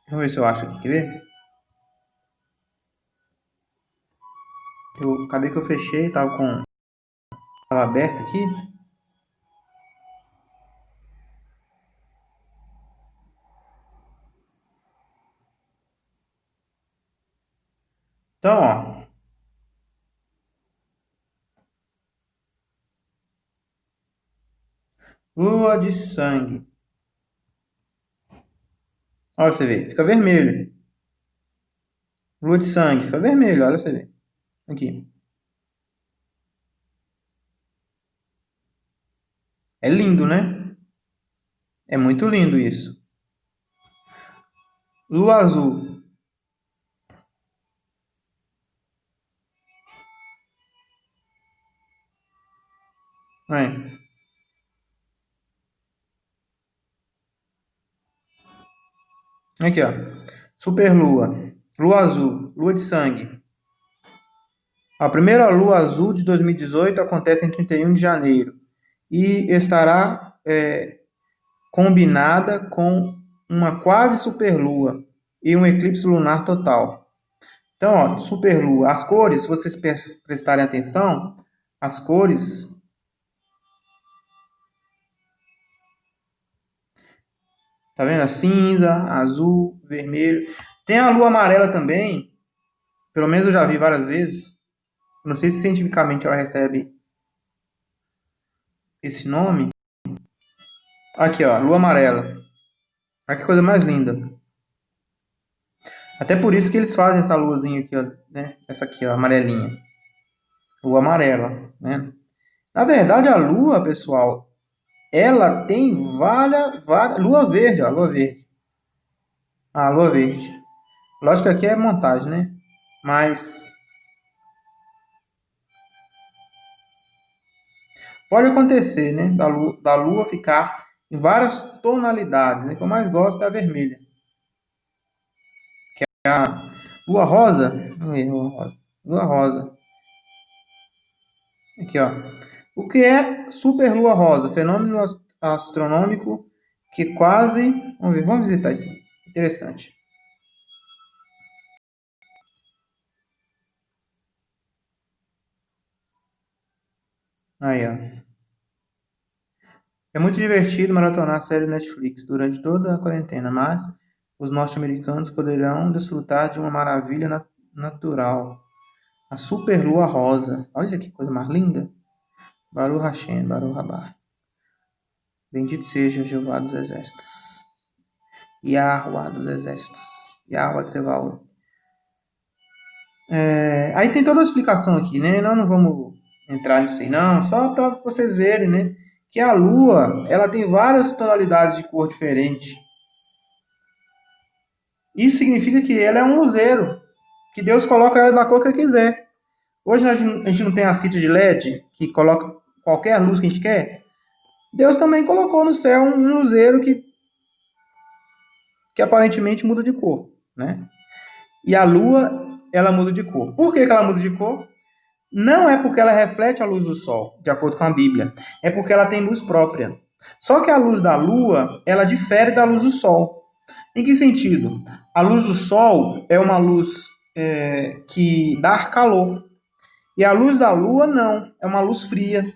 [SPEAKER 1] Vamos ver se eu acho aqui, quer ver? Acabei que eu fechei, tava aberto aqui. Então, ó, lua de sangue. Olha você vê, fica vermelho. Lua de sangue, fica vermelho, olha você vê. Aqui. É lindo, né? É muito lindo isso. Lua azul. É. Aqui, ó. Superlua. Lua azul. Lua de sangue. A primeira lua azul de 2018 acontece em 31 de janeiro e estará combinada com uma quase superlua e um eclipse lunar total. Então, ó, superlua. As cores, se vocês prestarem atenção, as cores, tá vendo? A cinza, azul, vermelho. Tem a lua amarela também, pelo menos eu já vi várias vezes. Não sei se cientificamente ela recebe esse nome. Aqui, ó, lua amarela. Olha que coisa mais linda. Até por isso que eles fazem essa luazinha aqui, ó, né? Essa aqui, ó, amarelinha. Lua amarela, né? Na verdade, a lua, pessoal, ela tem várias... Lua verde, ó, lua verde. Ah, lua verde. Lógico que aqui é montagem, né? Mas pode acontecer, né? Da lua ficar em várias tonalidades, né? O que eu mais gosto é a vermelha. Lua rosa. Aí, lua rosa. Lua rosa. Aqui, ó. O que é superlua rosa? Fenômeno astronômico que quase... Vamos ver, vamos visitar isso. Interessante. Aí, ó. É muito divertido maratonar a série Netflix durante toda a quarentena, mas os norte-americanos poderão desfrutar de uma maravilha natural. A superlua rosa. Olha que coisa mais linda. Baruch Hashem, Baruch Rabá. Bendito seja Jeová dos exércitos. Yahweh dos exércitos. Yahweh de Sebaot. Aí tem toda a explicação aqui, né? Nós não vamos entrar nisso aí, não. Só para vocês verem, né? Que a Lua, ela tem várias tonalidades de cor diferentes. Isso significa que ela é um luzeiro. Que Deus coloca ela na cor que ele quiser. Hoje a gente não tem as fitas de LED que coloca qualquer luz que a gente quer. Deus também colocou no céu um luzeiro que aparentemente muda de cor, né? E a lua, ela muda de cor. Por que ela muda de cor? Não é porque ela reflete a luz do sol, de acordo com a Bíblia. É porque ela tem luz própria. Só que a luz da lua, ela difere da luz do sol. Em que sentido? A luz do sol é uma luz que dá calor. E a luz da lua, não. É uma luz fria.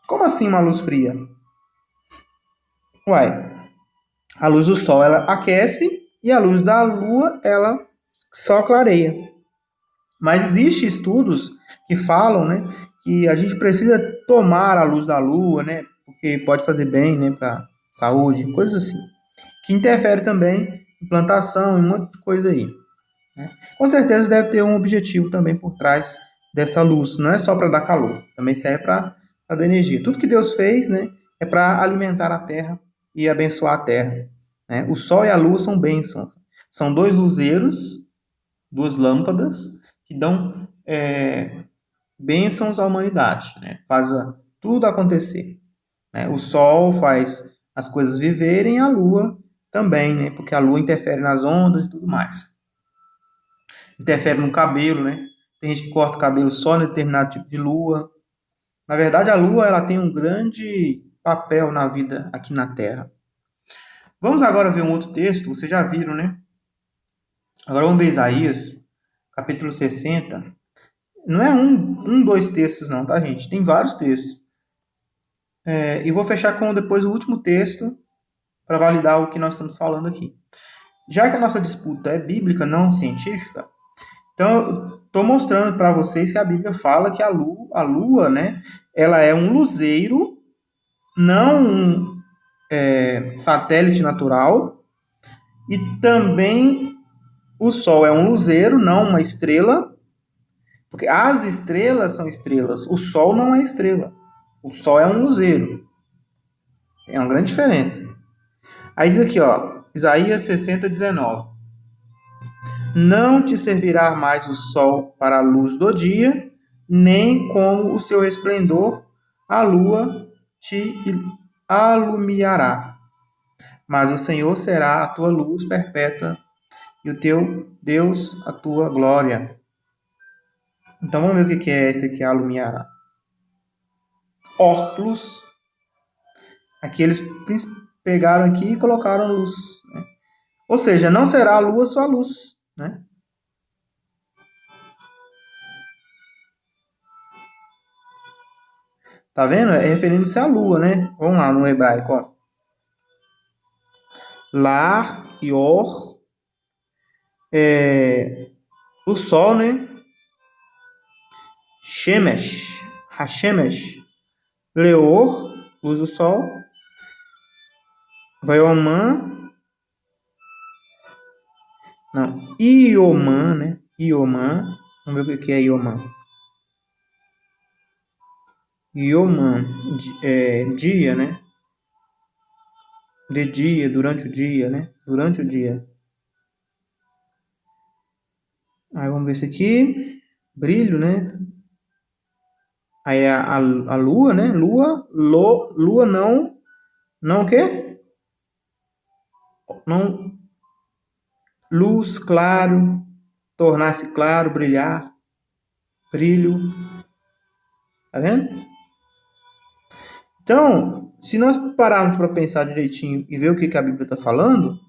[SPEAKER 1] Como assim uma luz fria? Uai, a luz do sol, ela aquece e a luz da lua, ela só clareia. Mas existem estudos que falam, né, que a gente precisa tomar a luz da lua, né, porque pode fazer bem, né, para saúde, coisas assim. Que interfere também em plantação, em um monte de coisa aí. Né? Com certeza deve ter um objetivo também por trás dessa luz. Não é só para dar calor, também serve para dar energia. Tudo que Deus fez, né, é para alimentar a terra e abençoar a terra. Né? O sol e a lua são bênçãos. São dois luzeiros, duas lâmpadas que dão bênçãos à humanidade, né? Faz tudo acontecer. né? O Sol faz as coisas viverem, a Lua também, né? Porque a Lua interfere nas ondas e tudo mais. Interfere no cabelo, né? Tem gente que corta o cabelo só em determinado tipo de lua. Na verdade, a Lua ela tem um grande papel na vida aqui na Terra. Vamos agora ver um outro texto, vocês já viram, né? Agora vamos ver Isaías, capítulo 60. Não é dois textos não, tá, gente? Tem vários textos. E vou fechar com depois o último texto para validar o que nós estamos falando aqui. Já que a nossa disputa é bíblica, não científica, então eu estou mostrando para vocês que a Bíblia fala que a lua, né, ela é um luzeiro, não um satélite natural, e também o Sol é um luzeiro, não uma estrela, porque as estrelas são estrelas, o Sol não é estrela, o Sol é um luzeiro. É uma grande diferença. Aí diz aqui, ó, Isaías 60:19. Não te servirá mais o sol para a luz do dia, nem como o seu resplendor a lua te alumiará. Mas o Senhor será a tua luz perpétua e o teu Deus a tua glória. Então vamos ver o que é esse aqui, alumiará. Óculos. Aqui eles pegaram aqui e colocaram luz, né? Ou seja, não será a lua sua luz, né? Tá vendo? É referindo-se à lua, né? Vamos lá no hebraico, ó. Lar e Or, o sol, né? Shemesh, Hashemesh, Leor, luz do sol, Vaioman, não, Ioman, né? Ioman, vamos ver o que é Ioman. Ioman, dia, né? De dia, durante o dia, né? Durante o dia. Aí vamos ver isso aqui. Brilho, né? Aí a lua, né? Lua não o quê? Não, luz, claro, tornar-se claro, brilhar, brilho. Tá vendo? Então, se nós pararmos para pensar direitinho e ver o que a Bíblia está falando,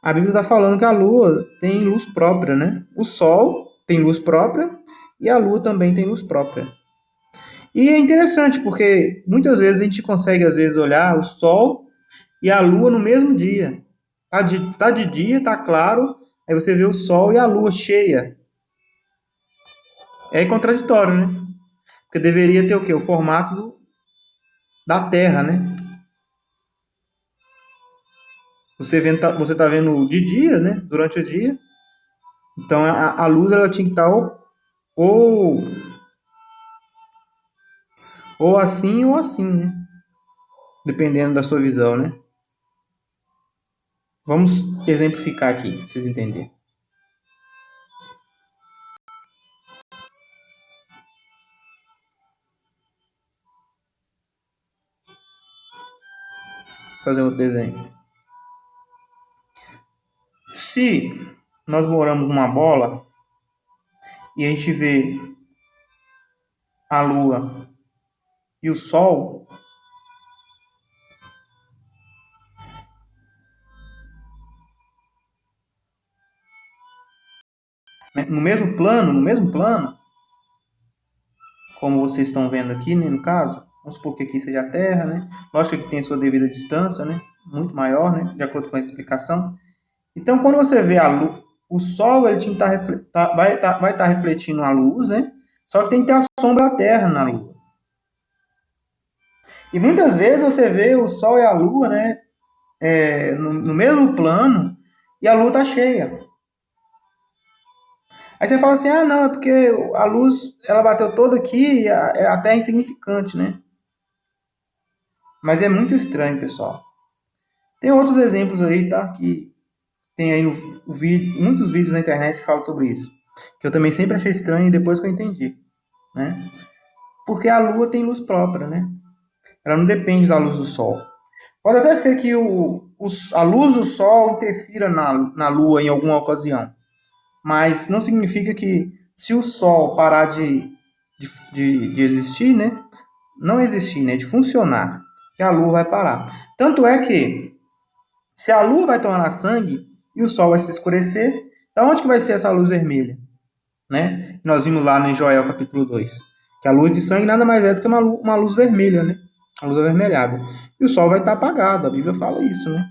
[SPEAKER 1] a Bíblia está falando que a lua tem luz própria, né? O sol tem luz própria e a lua também tem luz própria. E é interessante porque muitas vezes a gente consegue às vezes olhar o sol e a lua no mesmo dia. Tá de dia, tá claro, aí você vê o sol e a lua cheia. É contraditório, né? Porque deveria ter o quê? O formato da Terra, né? Você tá vendo de dia, né? Durante o dia. Então a luz ela tinha que estar ou, ou assim, né? Dependendo da sua visão, né? Vamos exemplificar aqui, pra vocês entenderem. Vou fazer outro desenho. Se nós moramos numa bola e a gente vê a lua e o sol, né, no mesmo plano, como vocês estão vendo aqui, né, no caso, vamos supor que aqui seja a Terra, né? Lógico que tem sua devida distância, né? Muito maior, né? De acordo com a explicação. Então, quando você vê a luz, o Sol ele vai estar refletindo a luz, né? Só que tem que ter a sombra da Terra na Lua. E muitas vezes você vê o Sol e a Lua, né? No mesmo plano e a Lua está cheia. Aí você fala assim, ah, não, é porque a luz ela bateu toda aqui e a Terra é insignificante, né? Mas é muito estranho, pessoal. Tem outros exemplos aí, tá? Que tem aí no vídeo, muitos vídeos na internet que falam sobre isso. Que eu também sempre achei estranho e depois que eu entendi, né? Porque a Lua tem luz própria, né? Ela não depende da luz do sol. Pode até ser que a luz do sol interfira na Lua em alguma ocasião, mas não significa que se o sol parar de existir, né? Não existir, né? De funcionar, que a Lua vai parar. Tanto é que se a Lua vai tornar sangue e o sol vai se escurecer, da onde que vai ser essa luz vermelha? Né? Nós vimos lá em Joel capítulo 2, que a luz de sangue nada mais é do que uma luz vermelha, né? Uma luz avermelhada. E o sol vai estar apagado, a Bíblia fala isso, né?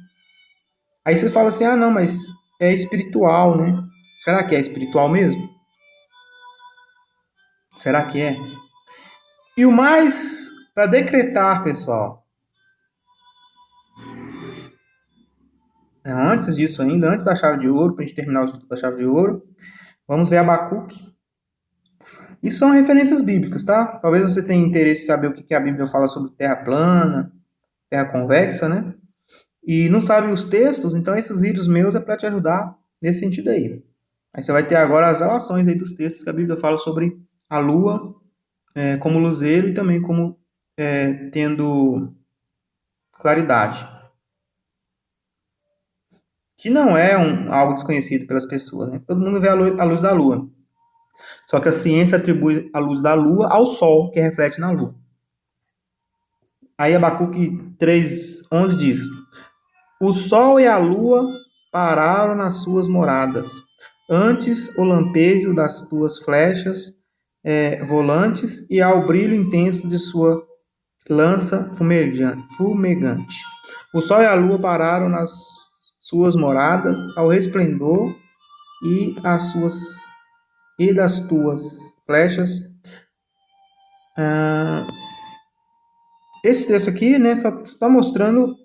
[SPEAKER 1] Aí você fala assim, ah, não, mas é espiritual, né? Será que é espiritual mesmo? Será que é? E o mais, para decretar, pessoal, antes disso ainda, antes da chave de ouro, para a gente terminar o estudo da chave de ouro, vamos ver Abacuque. Isso são referências bíblicas, tá? Talvez você tenha interesse em saber o que a Bíblia fala sobre terra plana, terra convexa, né? E não sabe os textos, então esses vídeos meus é para te ajudar nesse sentido aí. Aí você vai ter agora as relações aí dos textos que a Bíblia fala sobre a lua como luzeiro e também como tendo claridade. Que não é algo desconhecido pelas pessoas, né? Todo mundo vê a luz da lua. Só que a ciência atribui a luz da lua ao sol, que reflete na lua. Aí Abacuque 3:11 diz: O sol e a lua pararam nas suas moradas. Antes o lampejo das tuas flechas volantes e ao brilho intenso de sua lança fumegante. O sol e a lua pararam nas suas moradas, ao resplendor e das tuas flechas. Esse texto aqui, né, só está mostrando.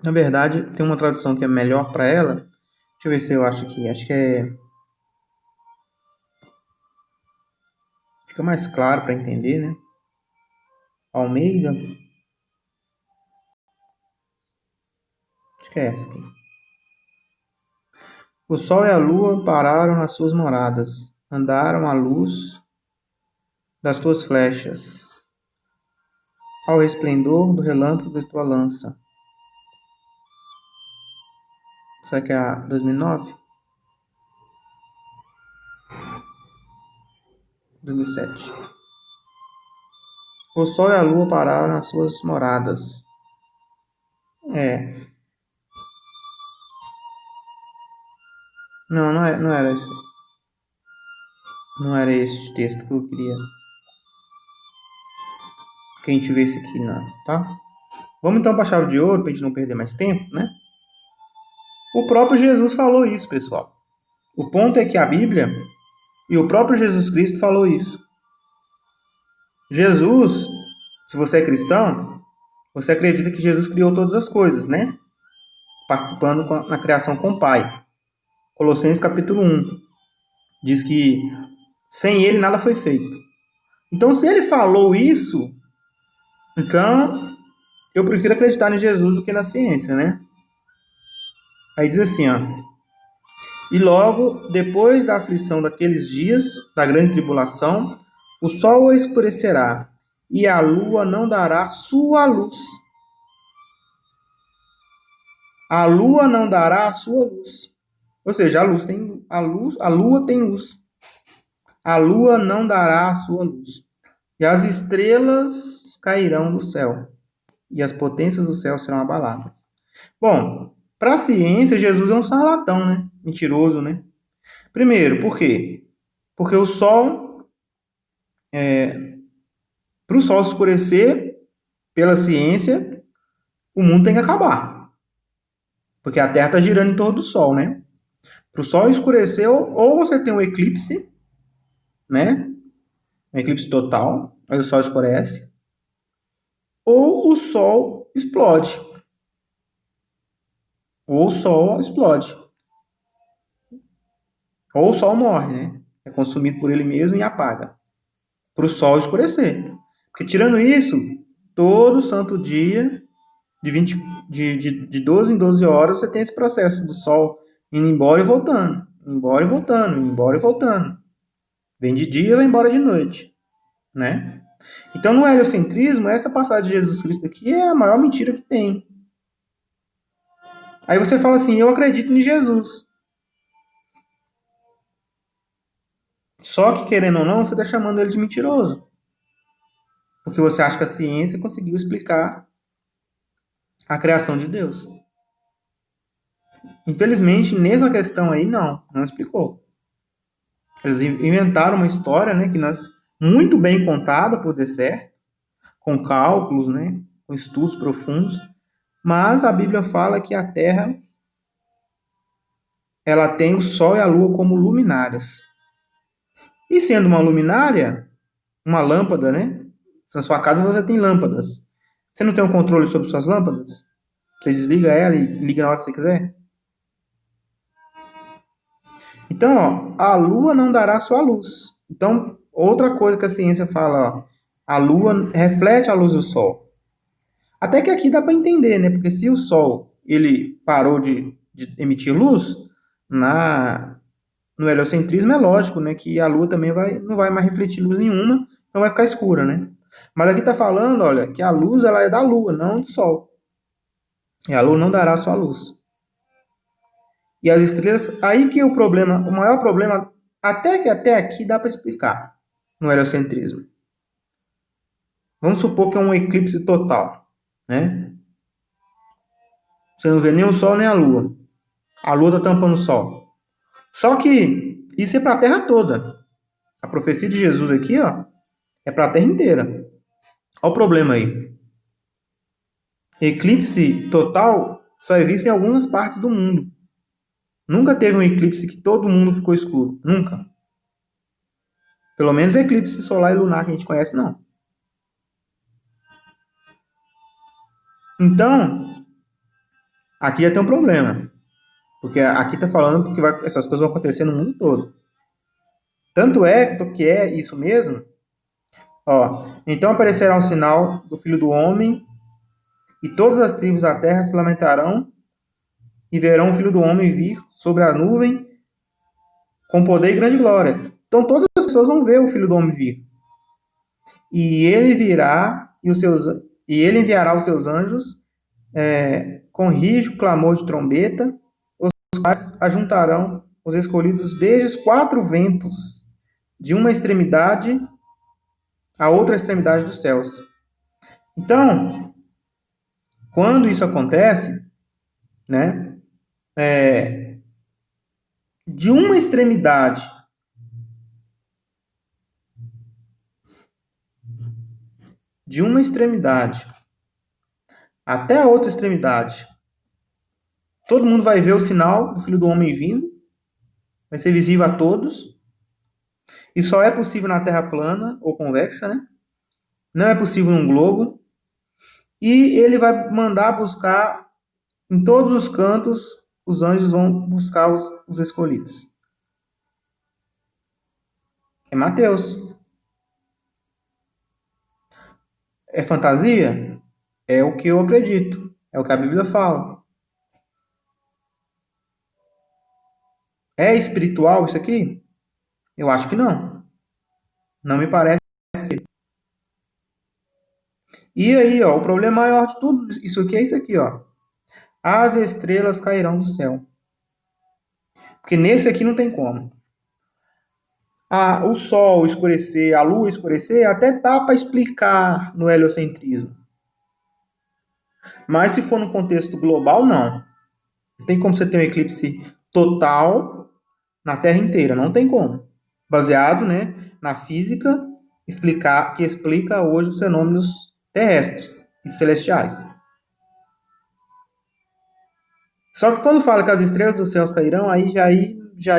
[SPEAKER 1] Na verdade, tem uma tradução que é melhor para ela. Deixa eu ver se eu acho aqui. Acho que fica mais claro para entender, né? Almeida. Acho que é essa aqui. O sol e a lua pararam nas suas moradas, andaram à luz das tuas flechas, ao resplendor do relâmpago de tua lança. Será que é a 2009? 2007. O sol e a lua pararam nas suas moradas. Não, não era esse. Não era esse texto que eu queria que a gente vê esse aqui, não, tá? Vamos então para a chave de ouro, para a gente não perder mais tempo, né? O próprio Jesus falou isso, pessoal. O ponto é que a Bíblia e o próprio Jesus Cristo falou isso. Jesus, se você é cristão, você acredita que Jesus criou todas as coisas, né? Participando na criação com o Pai. Colossenses capítulo 1 diz que sem ele nada foi feito. Então, se ele falou isso, então eu prefiro acreditar em Jesus do que na ciência, né? Aí diz assim, ó. E logo, depois da aflição daqueles dias, da grande tribulação, o sol escurecerá e a lua não dará sua luz. A lua não dará a sua luz. Ou seja, a lua tem luz. A lua não dará a sua luz. E as estrelas cairão do céu, e as potências do céu serão abaladas. Bom, para a ciência, Jesus é um charlatão, né? Mentiroso, né? Primeiro, por quê? Porque o sol, para o sol escurecer, pela ciência, o mundo tem que acabar. Porque a Terra está girando em torno do Sol, né? Para o Sol escurecer, ou você tem um eclipse, né? Um eclipse total, aí o Sol escurece, ou o Sol explode. Ou o Sol explode. Ou o Sol morre, né? É consumido por ele mesmo e apaga. Para o Sol escurecer. Porque tirando isso, todo santo dia, de 12 em 12 horas, você tem esse processo do Sol indo embora e voltando. Embora e voltando, embora e voltando. Vem de dia e vai embora de noite, né? Então, no heliocentrismo, essa passagem de Jesus Cristo aqui é a maior mentira que tem. Aí você fala assim, eu acredito em Jesus. Só que, querendo ou não, você está chamando ele de mentiroso. Porque você acha que a ciência conseguiu explicar a criação de Deus. Infelizmente, nessa questão aí, não explicou. Eles inventaram uma história, né, que nós muito bem contada por Desser, com cálculos, né, com estudos profundos, mas a Bíblia fala que a Terra ela tem o Sol e a Lua como luminárias. E sendo uma luminária, uma lâmpada, né? Na sua casa você tem lâmpadas. Você não tem um controle sobre suas lâmpadas? Você desliga ela e liga na hora que você quiser? Então, ó, a lua não dará sua luz. Então, outra coisa que a ciência fala, ó, a lua reflete a luz do sol. Até que aqui dá para entender, né? Porque se o sol ele parou de emitir luz, na no heliocentrismo é lógico, né, que a lua também não vai mais refletir luz nenhuma, então vai ficar escura, né? Mas aqui está falando, olha, que a luz ela é da lua, não do sol. E a lua não dará sua luz. E as estrelas, aí que o problema, o maior problema, até que até aqui dá para explicar no heliocentrismo. Vamos supor que é um eclipse total, né? Você não vê nem o sol nem a lua. A lua está tampando o sol. Só que isso é para a Terra toda. A profecia de Jesus aqui, ó, é para a Terra inteira. Olha o problema aí. Eclipse total só é visto em algumas partes do mundo. Nunca teve um eclipse que todo mundo ficou escuro. Nunca. Pelo menos eclipse solar e lunar que a gente conhece, não. Então, aqui já tem um problema. Porque aqui está falando que essas coisas vão acontecer no mundo todo. Tanto é que é isso mesmo. Ó, então aparecerá um sinal do Filho do Homem, e todas as tribos da terra se lamentarão e verão o Filho do Homem vir sobre a nuvem com poder e grande glória. Então todas as pessoas vão ver o Filho do Homem vir. E ele virá e ele enviará os seus anjos com rijo, clamor de trombeta, os quais ajuntarão os escolhidos desde os quatro ventos, de uma extremidade à outra extremidade dos céus. Então, quando isso acontece, né, de uma extremidade até a outra extremidade, todo mundo vai ver o sinal do Filho do Homem vindo, vai ser visível a todos, e só é possível na Terra plana ou convexa, né? Não é possível num globo, e ele vai mandar buscar em todos os cantos, os anjos vão buscar os escolhidos. É Mateus. É fantasia? É o que eu acredito. É o que a Bíblia fala. É espiritual isso aqui? Eu acho que não. Não me parece. E aí, ó, o problema maior de tudo isso aqui é isso aqui, ó. As estrelas cairão do céu. Porque nesse aqui não tem como. O sol escurecer, a lua escurecer, até dá para explicar no heliocentrismo. Mas se for no contexto global, não. Não tem como você ter um eclipse total na Terra inteira, não tem como. Baseado, né, na física que explica hoje os fenômenos terrestres e celestiais. Só que quando fala que as estrelas dos céus cairão, aí já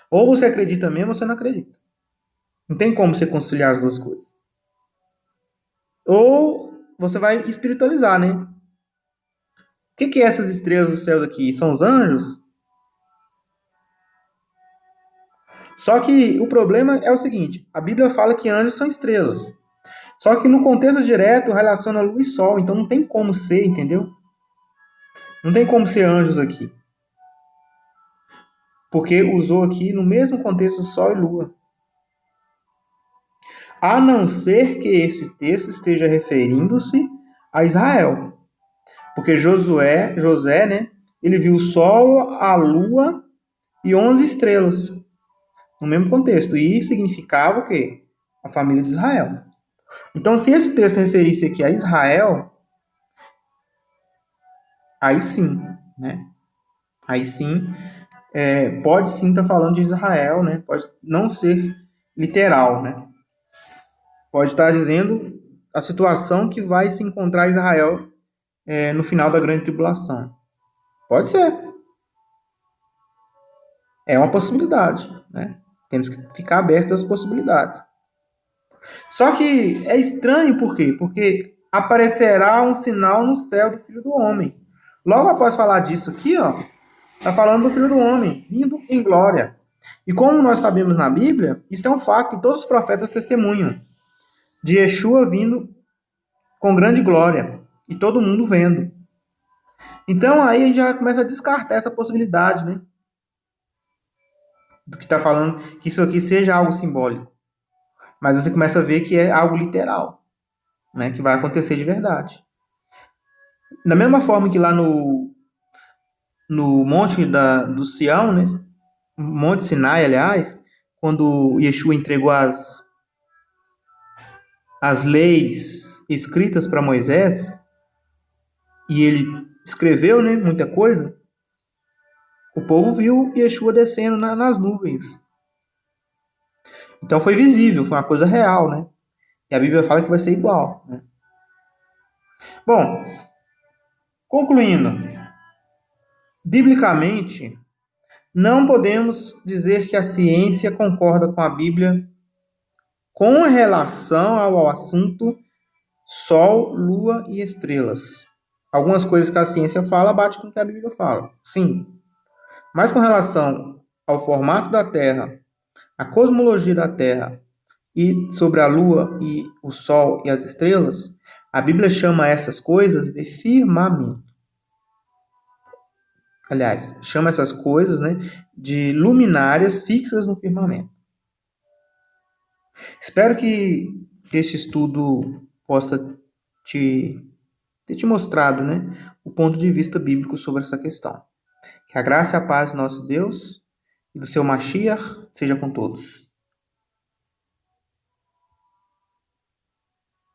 [SPEAKER 1] ou você acredita mesmo ou você não acredita. Não tem como você conciliar as duas coisas. Ou você vai espiritualizar, né? O que é essas estrelas dos céus aqui? São os anjos? Só que o problema é o seguinte: a Bíblia fala que anjos são estrelas. Só que no contexto direto relaciona lua e sol, então não tem como ser, entendeu? Não tem como ser anjos aqui. Porque usou aqui no mesmo contexto sol e lua. a não ser que esse texto esteja referindo-se a Israel. Porque José, né, ele viu o sol, a lua e 11 estrelas no mesmo contexto. E significava o quê? A família de Israel. Então, se esse texto referisse aqui a Israel, aí sim, né? Aí sim, pode sim estar falando de Israel, né? Pode não ser literal, né? Pode estar dizendo a situação que vai se encontrar Israel no final da grande tribulação. Pode ser. É uma possibilidade, né? Temos que ficar abertos às possibilidades. Só que é estranho por quê? Porque aparecerá um sinal no céu do Filho do Homem. Logo após falar disso aqui, ó, está falando do Filho do Homem, vindo em glória. E como nós sabemos na Bíblia, isso é um fato que todos os profetas testemunham. De Yeshua vindo com grande glória. E todo mundo vendo. Então aí a gente já começa a descartar essa possibilidade, né? Do que está falando que isso aqui seja algo simbólico. Mas você começa a ver que é algo literal, né? Que vai acontecer de verdade. Da mesma forma que lá no monte do Sião, né? Monte Sinai, aliás, quando Yeshua entregou as leis escritas para Moisés, e ele escreveu, né, muita coisa, o povo viu Yeshua descendo nas nuvens. Então foi visível, foi uma coisa real, né? E a Bíblia fala que vai ser igual, né? Bom, concluindo, biblicamente, não podemos dizer que a ciência concorda com a Bíblia com relação ao assunto Sol, Lua e estrelas. Algumas coisas que a ciência fala bate com o que a Bíblia fala. Sim. Mas com relação ao formato da Terra, a cosmologia da Terra e sobre a Lua e o Sol e as estrelas, a Bíblia chama essas coisas de firmamento. Aliás, chama essas coisas, né, de luminárias fixas no firmamento. Espero que este estudo possa ter te mostrado, né, o ponto de vista bíblico sobre essa questão. Que a graça e a paz do nosso Deus e do seu Mashiach seja com todos.